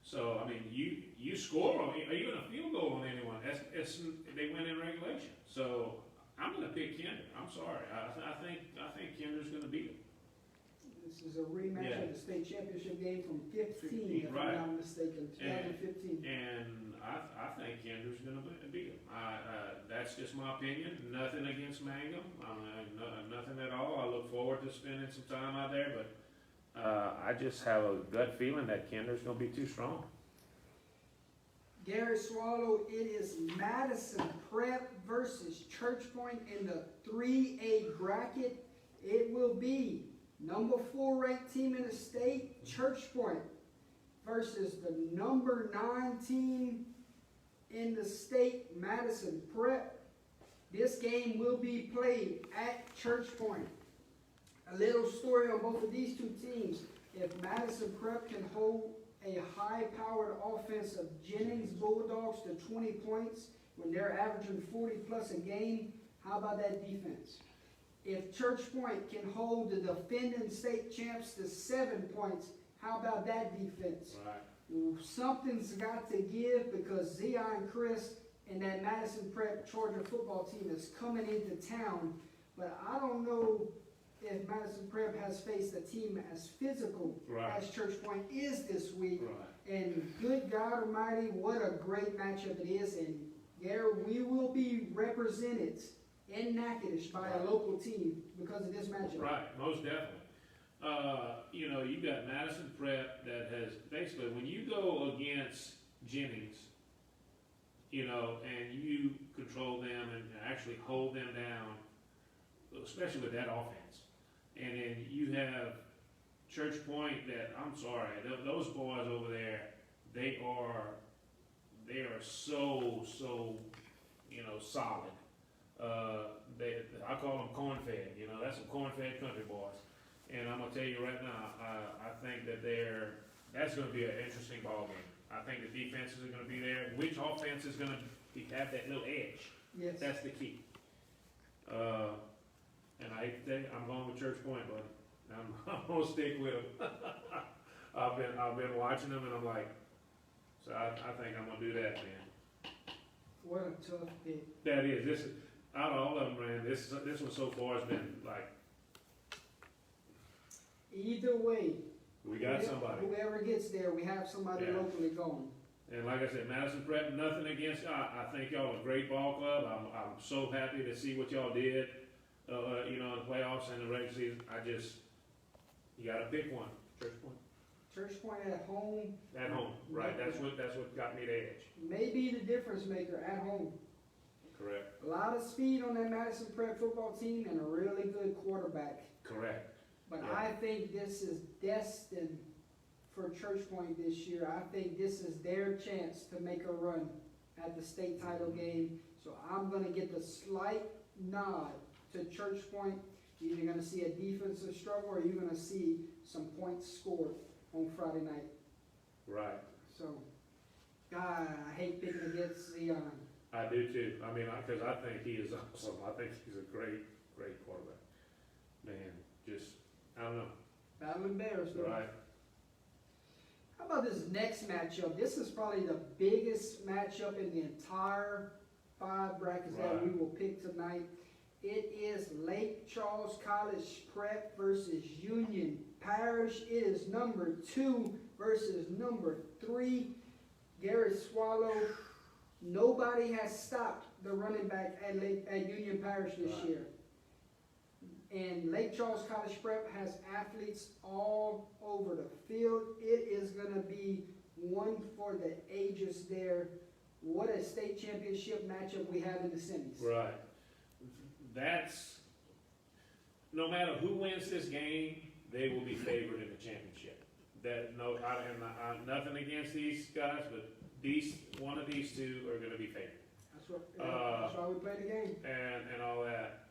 So I mean, you score on even a field goal on anyone, they win in regulation. So I'm gonna pick Kinder. I'm sorry, I think Kinder's gonna beat them. This is a rematch of the state championship game from 15, if Right. I'm not mistaken, 2015. And I think Kinder's gonna beat them. That's just my opinion. Nothing against Mangum. Nothing at all. I look forward to spending some time out there, but I just have a gut feeling that Kinder's gonna be too strong. Gary Swallow, it is Madison Prep versus Church Point in the 3A bracket. It will be number 4 ranked team in the state, Church Point, versus the number 9 team in the state, Madison Prep. This game will be played at Church Point. A little story on both of these two teams. If Madison Prep can hold a high-powered offense of Jennings Bulldogs to 20 points when they're averaging 40 plus a game, how about that defense? If Church Point can hold the defending state champs to 7 points, how about that defense? Right. Something's got to give because Zion Chris and that Madison Prep Charger football team is coming into town. But I don't know if Madison Prep has faced a team as physical as Church Point is this week. Right. And good God Almighty, what a great matchup it is. And Gary, we will be represented in Natchitoches by a local team because of this matchup. Right, most definitely. You know, you got Madison Prep that has, basically, when you go against Jennings, you know, and you control them and actually hold them down, especially with that offense, and then you have Church Point that, I'm sorry, those boys over there, they are so, you know, solid. I call them corn-fed, you know, that's some corn-fed country boys. And I'm gonna tell you right now, I think that that's gonna be an interesting ball game. I think the defenses are gonna be there. Which offense is gonna have that little edge? Yes. That's the key. And I'm going with Church Point, but I'm gonna stick with them. I've been watching them, and I'm like, so I think I'm gonna do that, man. What a tough pick. That is, this is, out of all of them, man, this one so far has been like, Either way, we got somebody. whoever gets there, we have somebody Yeah. locally going. And like I said, Madison Prep, nothing against, I think y'all a great ball club. I'm so happy to see what y'all did, you know, in the playoffs and the regular season. You gotta pick one, Church Point. Church Point at home At home, right, that's what got me the edge. may be the difference maker at home. Correct. A lot of speed on that Madison Prep football team and a really good quarterback. Correct. But Yeah. I think this is destined for Church Point this year. I think this is their chance to make a run at the state title game. So I'm going to get the slight nod to Church Point. You're either going to see a defensive struggle or you're going to see some points scored on Friday night. Right. So, God, I hate picking against Zion. I do too. I mean, because I think he is awesome. I think he's a great quarterback. Man, just, I don't know. Battling Bears, though. Right. How about this next matchup? This is probably the biggest matchup in the entire 5 brackets that Right. we will pick tonight. It is Lake Charles College Prep versus Union Parish. It is number 2 versus number 3. Gary Swallow. Nobody has stopped the running back at Union Parish this Right. year. And Lake Charles College Prep has athletes all over the field. It is going to be one for the ages there. What a state championship matchup we have in the semis. Right. That's, no matter who wins this game, they will be favored in the championship. That, no, nothing against these guys, but one of these two are going to be favored. That's why we play the game. And all that.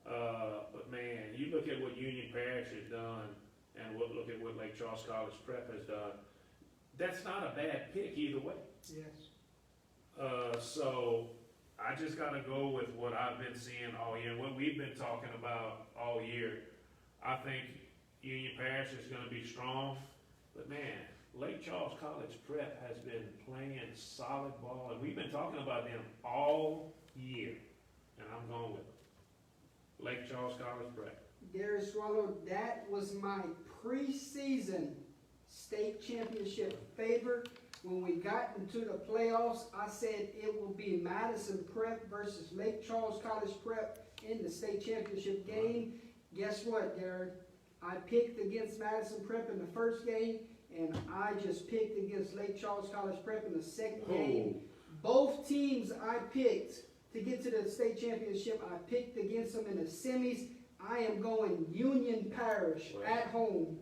But man, you look at what Union Parish has done, and look at what Lake Charles College Prep has done. That's not a bad pick either way. Yes. So I just gotta go with what I've been seeing all year, what we've been talking about all year. I think Union Parish is gonna be strong, but man, Lake Charles College Prep has been playing solid ball, and we've been talking about them all year, and I'm going with them. Lake Charles College Prep. Gary Swallow, that was my preseason state championship favorite. When we got into the playoffs, I said it will be Madison Prep versus Lake Charles College Prep in the state championship game. Guess what, Gary? I picked against Madison Prep in the first game, and I just picked against Lake Charles College Prep in the second game. Both teams I picked to get to the state championship, I picked against them in the semis. I am going Union Parish at home.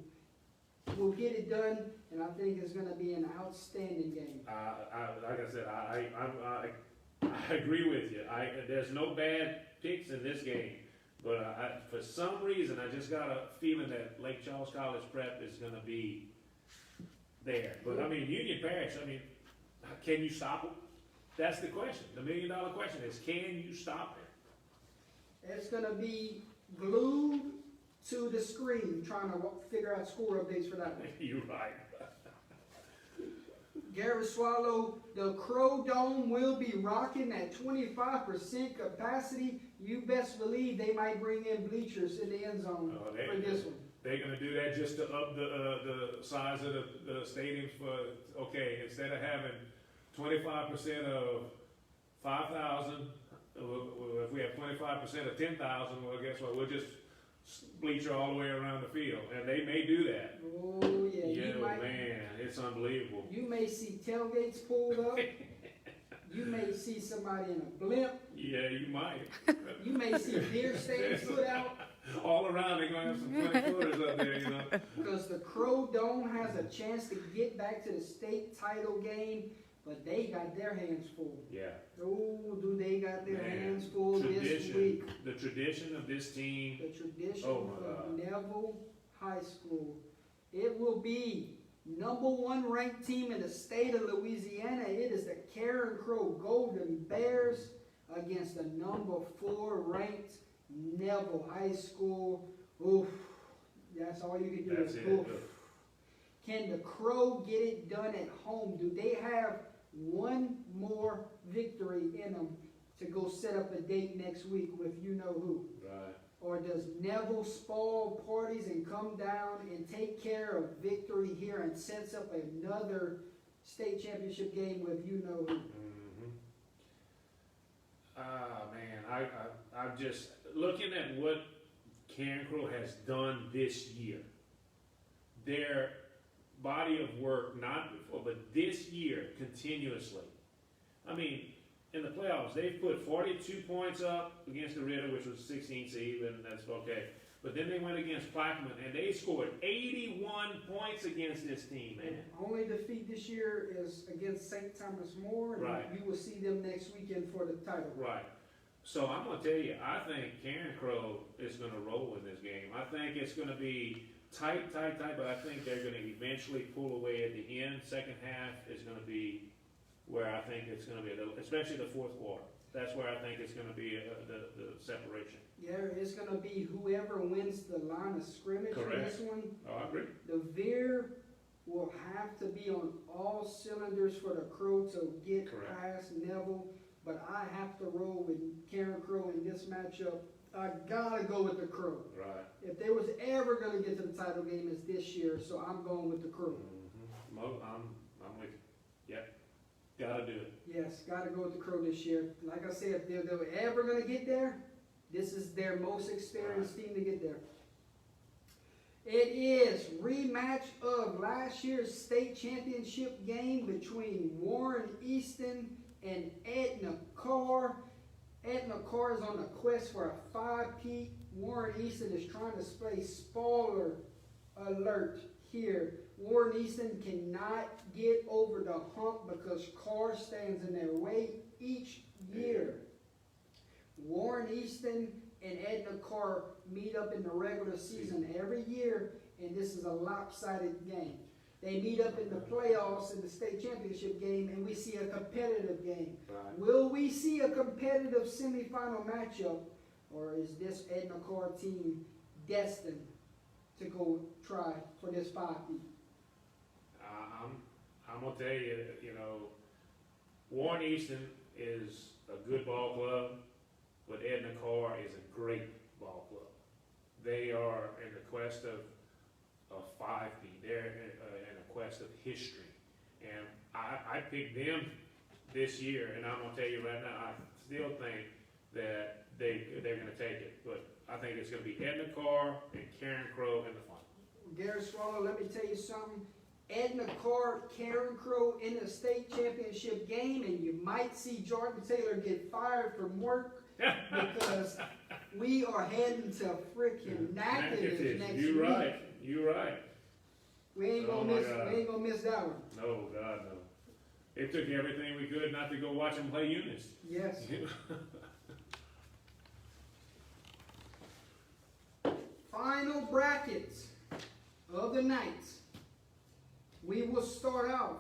We'll get it done, and I think it's going to be an outstanding game. Like I said, I agree with you. There's no bad picks in this game, but for some reason, I just got a feeling that Lake Charles College Prep is going to be there. But I mean, Union Parish, I mean, can you stop them? That's the question. The $1 million question is, can you stop it? It's going to be glued to the screen trying to figure out score updates for that one. You're right. Gary Swallow, the Crow Dome will be rocking at 25% capacity. You best believe they might bring in bleachers in the end zone for this one. They're going to do that just to up the size of the stadiums for, okay, instead of having 25% of 5,000, if we have 25% of 10,000, well, guess what? We'll just bleacher all the way around the field, and they may do that. Oh yeah, Yeah, man, it's unbelievable. You may see tailgates pulled up. You may see somebody in a blimp. Yeah, you might. You may see deer stands put out. All around, they're going to have some 20-footers up there, you know. Because the Crow Dome has a chance to get back to the state title game, but they got their hands full. Yeah. Oh, do they got their Man, hands full this week? The tradition of this team. The tradition Oh, my of God. Neville High School. It will be #1 ranked team in the state of Louisiana. It is the Karen Crow Golden Bears against the #4 ranked Neville High School. Oof. That's all you can do. That's is it. oof. Can the Crow get it done at home? Do they have one more victory in them to go set up a date next week with you-know-who? Right. Or does Neville spoil parties and come down and take care of victory here and sets up another state championship game with you-know-who? Mm-hmm. Man, I'm just looking at what Karen Crow has done this year. Their body of work, not before, but this year, continuously. I mean, in the playoffs, they've put 42 points up against the Ritter, which was 16 seed, and that's okay. But then they went against Plaquemine, and they scored 81 points against this team, man. Only defeat this year is against St. Thomas More, and Right. you will see them next weekend for the title. Right. So I'm going to tell you, I think Karen Crow is going to roll in this game. I think it's going to be tight, but I think they're going to eventually pull away at the end. Second half is going to be where I think it's going to be, especially the fourth quarter. That's where I think it's going to be the separation. Yeah, it's gonna be whoever wins the line of scrimmage for Correct. this one. Oh, I agree. The Veer will have to be on all cylinders for the Crow to get Correct. past Neville, but I have to roll with Karen Crow in this matchup. I gotta go with the Crow. Right. If they was ever gonna get to the title game, it's this year, so I'm going with the Crow. I'm with you. Yep. Gotta do it. Yes, gotta go with the Crow this year. Like I said, if they were ever gonna get there, this is their most experienced team to get there. It is rematch of last year's state championship game between Warren Easton and Edna Carr. Edna Carr is on a quest for a 5-peat. Warren Easton is trying to play spoiler alert here. Warren Easton cannot get over the hump because Carr stands in their way each year. Warren Easton and Edna Carr meet up in the regular season every year, and this is a lopsided game. They meet up in the playoffs in the state championship game, and we see a competitive game. Right. Will we see a competitive semifinal matchup, or is this Edna Carr team destined to go try for this 5-peat? I'm gonna tell you, Warren Easton is a good ball club, but Edna Carr is a great ball club. They are in the quest of a 5-peat. They're in a quest of history, and I picked them this year, and I'm gonna tell you right now, I still think that they're gonna take it, but I think it's gonna be Edna Carr and Karen Crow in the final. Gary Swallow, let me tell you something. Edna Carr, Karen Crow in the state championship game, and you might see Jordan Taylor get fired from work because we are heading to freaking Natchitoches next You week. right. You right. We ain't Oh gonna my miss. God. We ain't gonna miss that one. No, God, no. It took everything we could not to go watch them play Eunice. Yes. Final brackets of the night. We will start off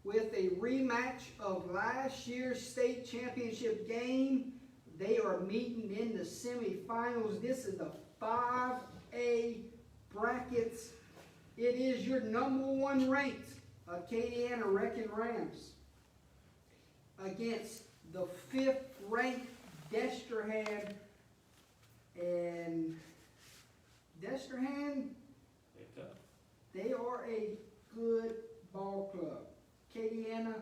with a rematch of last year's state championship game. They are meeting in the semifinals. This is the 5A brackets. It is your number 1 ranked Acadiana Wrecking Rams against the 5th ranked Destrehan. And Destrehan, they are a good ball club. Acadiana,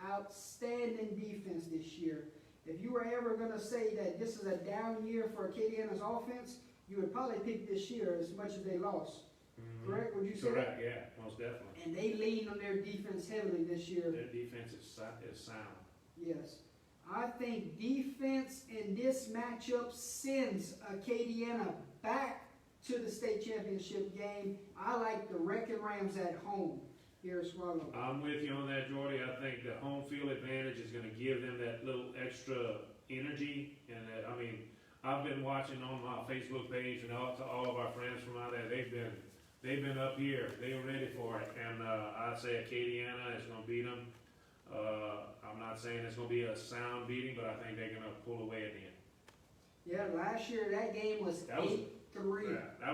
outstanding defense this year. If you were ever going to say that this is a down year for Acadiana's offense, you would probably pick this year as much as they lost. Mm-hmm. Correct? Would you say Correct, yeah, most definitely. And they lean on their defense heavily this year. Their defense is sound. Yes. I think defense in this matchup sends Acadiana back to the state championship game. I like the Wrecking Rams at home here at Swallow. I'm with you on that, Jordy. I think the home field advantage is going to give them that little extra energy. And that, I mean, I've been watching on my Facebook page and to all of our friends from out there. They've been up here. They were ready for it. And I'd say Acadiana is going to beat them. I'm not saying it's going to be a sound beating, but I think they're going to pull away at the end. Yeah, last year that game was 8-3. Yeah, that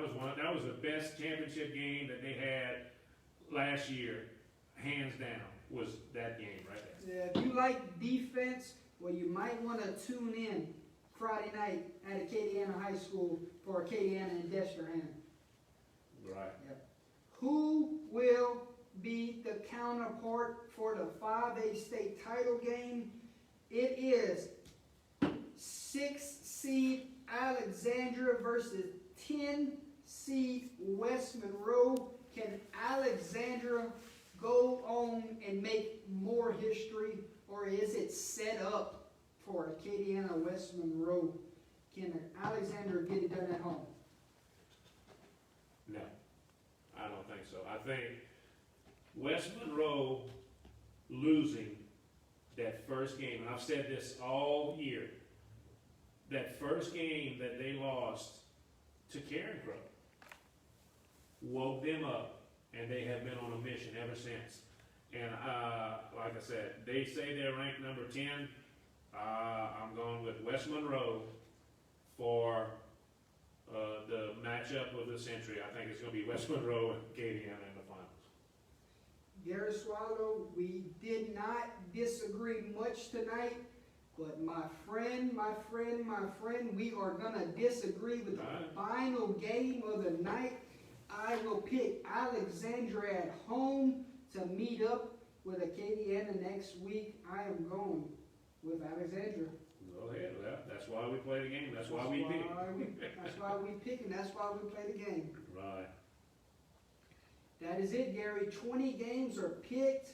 was the best championship game that they had last year, hands down, was that game right there. Yeah, if you like defense, well, you might want to tune in Friday night at Acadiana High School for Acadiana and Destrehan. Right. Yep. Who will be the counterpart for the 5A state title game? It is 6th seed Alexandria versus 10 seed West Monroe. Can Alexandria go on and make more history, or is it set up for Acadiana West Monroe? Can Alexandria get it done at home? No, I don't think so. I think West Monroe losing that first game, and I've said this all year, that first game that they lost to Karen Crow woke them up, and they have been on a mission ever since. And, like I said, they say they're ranked number 10. I'm going with West Monroe for the matchup of the century. I think it's going to be West Monroe and Acadiana in the finals. Gary Swallow, we did not disagree much tonight, but my friend, we are gonna disagree with the final game of the night. I will pick Alexandria at home to meet up with Acadiana next week. I am going with Alexandria. Go ahead. Well, that's why we play the game. That's why we pick. That's why we pick, and that's why we play the game. Right. That is it, Gary. 20 games are picked,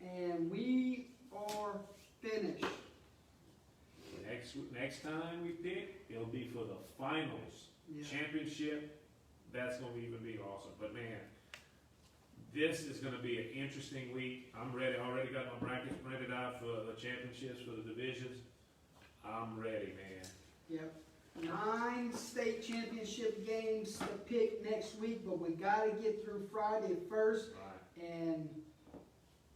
and we are finished. Next time we pick, it'll be for the finals. Yeah. Championship. That's going to even be awesome. But man, this is going to be an interesting week. I'm ready. I already got my brackets printed out for the championships, for the divisions. I'm ready, man. Yep. 9 state championship games to pick next week, but we got to get through Friday first. Right. And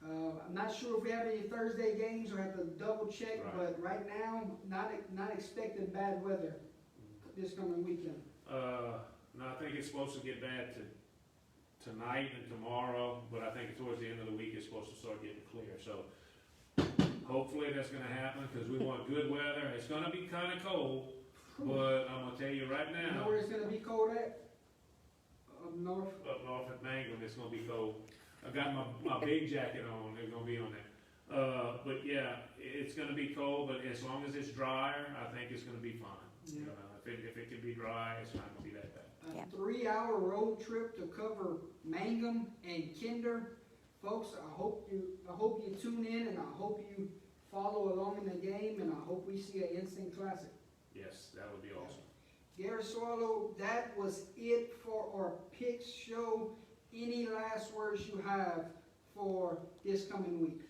I'm not sure if we have any Thursday games or have to double check, Right. but right now, not expecting bad weather this coming weekend. No, I think it's supposed to get bad tonight and tomorrow, but I think towards the end of the week it's supposed to start getting clear. So hopefully that's going to happen because we want good weather. It's going to be kind of cold, but I'm going to tell you right You know now, where it's going to be cold at? Up north. up north at Mangum, it's going to be cold. I got my big jacket on. It's going to be on there. But yeah, it's going to be cold, but as long as it's drier, I think it's going to be fine. Yeah. You know, if it can be dry, it's not going to be that bad. A Yep. 3-hour road trip to cover Mangum and Kinder. Folks, I hope you tune in, and I hope you follow along in the game, and I hope we see an instant classic. Yes, that would be awesome. Gary Swallow, that was it for our picks show. Any last words you have for this coming week?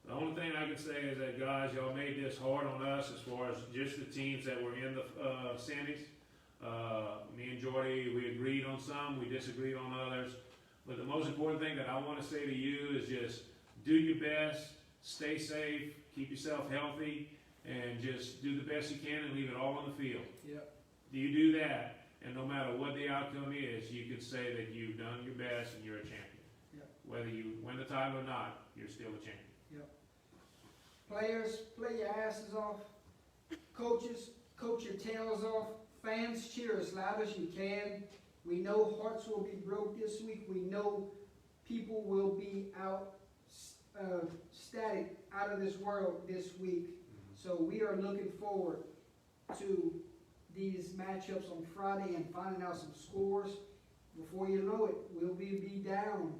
The only thing I can say is that, guys, y'all made this hard on us as far as just the teams that were in the semis. Me and Jordy, we agreed on some, we disagreed on others. But the most important thing that I want to say to you is just do your best, stay safe, keep yourself healthy, and just do the best you can and leave it all on the field. Yep. Do you do that, and no matter what the outcome is, you can say that you've done your best and you're a champion. Yep. Whether you win the title or not, you're still a champion. Players, play your asses off. Coaches, coach your tails off. Fans, cheer as loud as you can. We know hearts will be broke this week. We know people will be static, out of this world this week. So we are looking forward to these matchups on Friday and finding out some scores. Before you know it, we'll be down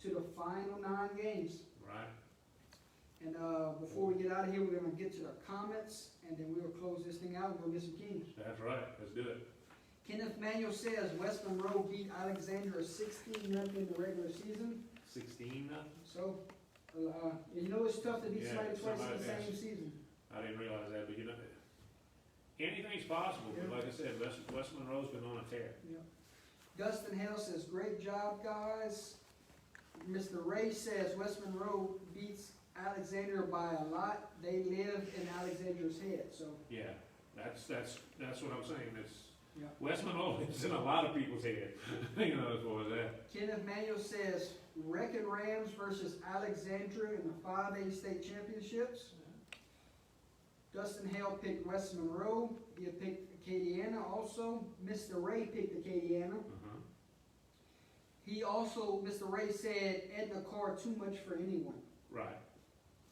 to the final 9 games. Right? And before we get out of here, we're going to get to the comments, and then we'll close this thing out and go get some Kings. That's right. Let's do it. Kenneth Manuel says West Monroe beat Alexandria 16-0 in the regular season. 16 nothing? So, you know it's tough to beat Yeah, somebody twice in the somebody same else. season. I didn't realize that, but you know, anything's possible. But Yeah. like I said, West Monroe's been on a tear. Dustin Hale says, great job, guys. Mr. Ray says West Monroe beats Alexandria by a lot. They live in Alexandria's head. So, Yeah, that's what I'm saying. It's Yeah. West Monroe is in a lot of people's head. You know, as far as that. Kenneth Manuel says Wrecking Rams versus Alexandria in the 5A state championships. Dustin Hale picked West Monroe. He had picked Acadiana also. Mr. Ray picked Acadiana. He also, Mr. Ray said Edna Carr too much for anyone. Right.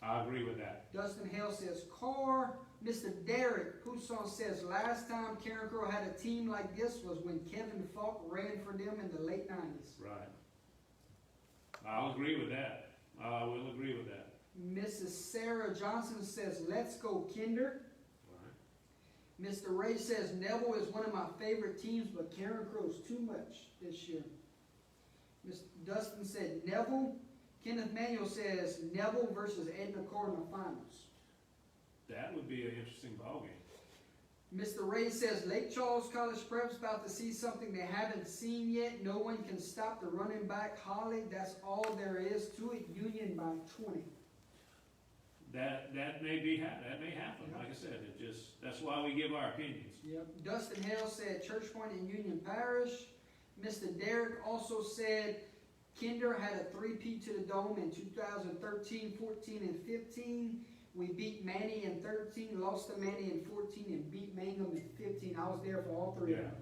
I agree with that. Dustin Hale says Carr. Mr. Derek Pousson says last time Karen Crow had a team like this was when Kevin Falk ran for them in the late 90s. Right. I'll agree with that. I will agree with that. Mrs. Sarah Johnson says let's go Kinder. Right. Mr. Ray says Neville is one of my favorite teams, but Karen Crow's too much this year. Mr. Dustin said Neville. Kenneth Manuel says Neville versus Edna Carr in the finals. That would be an interesting ballgame. Mr. Ray says Lake Charles College Prep's about to see something they haven't seen yet. No one can stop the running back Holly. That's all there is to it. Union by 20. That may happen. Yeah. Like I said, that's why we give our opinions. Yep. Dustin Hale said Church Point and Union Parish. Mr. Derek also said Kinder had a 3-peat to the Dome in 2013, 14, and 15. We beat Manny in 13, lost to Manny in 14, and beat Mangum in 15. I was there for all three of them.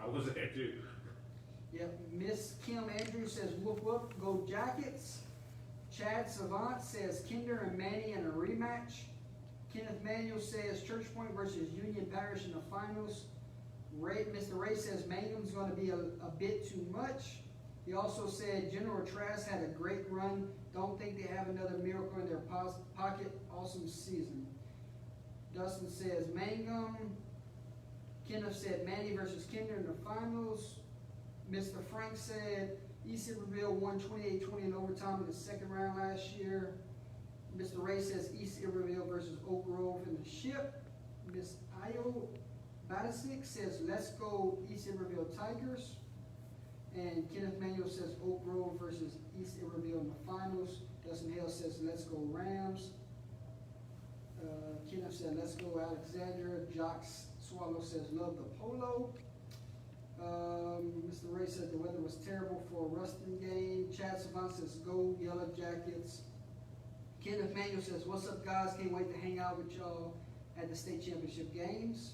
I was there too. Yep. Miss Kim Andrews says whoop whoop, go Jackets. Chad Savant says Kinder and Manny in a rematch. Kenneth Manuel says Church Point versus Union Parish in the finals. Mr. Ray says Mangum's going to be a bit too much. He also said General Trask had a great run. Don't think they have another miracle in their pocket. Awesome season. Dustin says Mangum. Kenneth said Manny versus Kinder in the finals. Mr. Frank said East Iberville won 28-20 in overtime in the second round last year. Mr. Ray says East Iberville versus Oak Grove in the ship. Miss Io Badisic says let's go East Iberville Tigers. And Kenneth Manuel says Oak Grove versus East Iberville in the finals. Dustin Hale says let's go Rams. Kenneth said let's go Alexandria. Jocks Swallow says love the polo. Mr. Ray said the weather was terrible for a Ruston game. Chad Savant says go Yellow Jackets. Kenneth Manuel says what's up guys, can't wait to hang out with y'all at the state championship games.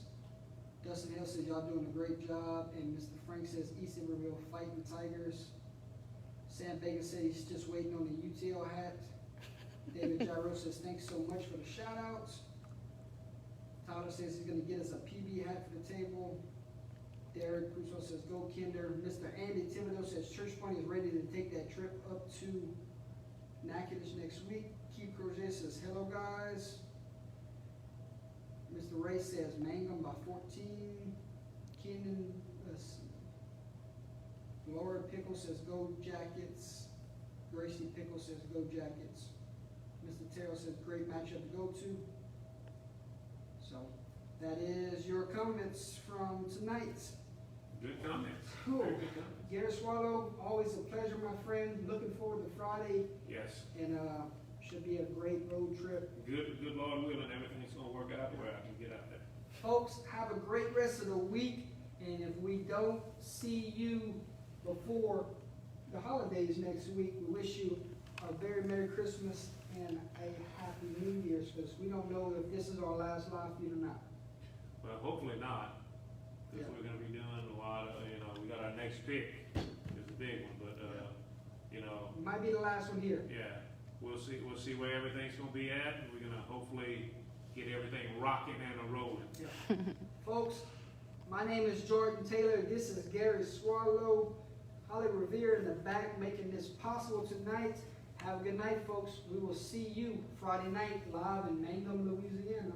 Dustin Hill says y'all doing a great job. And Mr. Frank says East Iberville fighting Tigers. Sam Bacon said he's just waiting on the UTL hat. David Gyro says thanks so much for the shout outs. Tyler says he's going to get us a PB hat for the table. Derek Crusoe says go Kinder. Mr. Andy Thibodeau says Church Point is ready to take that trip up to Natchitoches next week. Keith Crozier says hello guys. Mr. Ray says Mangum by 14. Kenan, let's see. Laura Pickle says go Jackets. Gracie Pickle says go Jackets. Mr. Terrell says great matchup to go to. So that is your comments from tonight. Good comments. Cool. Very good comments. Gary Swallow, always a pleasure, my friend. Looking forward to Friday, Yes. and should be a great road trip. Good Lord willing, everything's gonna work out where I can get out there. Folks, have a great rest of the week, and if we don't see you before the holidays next week, we wish you a very Merry Christmas and a Happy New Year's, because we don't know if this is our last live feed or not. Well, hopefully not, because Yeah. we're gonna be doing a lot of, we got our next pick, it's a big one, but, Might be the last one here. yeah, we'll see where everything's gonna be at, and we're gonna hopefully get everything rocking and rolling. Yeah. Folks, my name is Jordan Taylor. This is Gary Swallow. Holly Revere in the back making this possible tonight. Have a good night, folks. We will see you Friday night live in Mangum, Louisiana.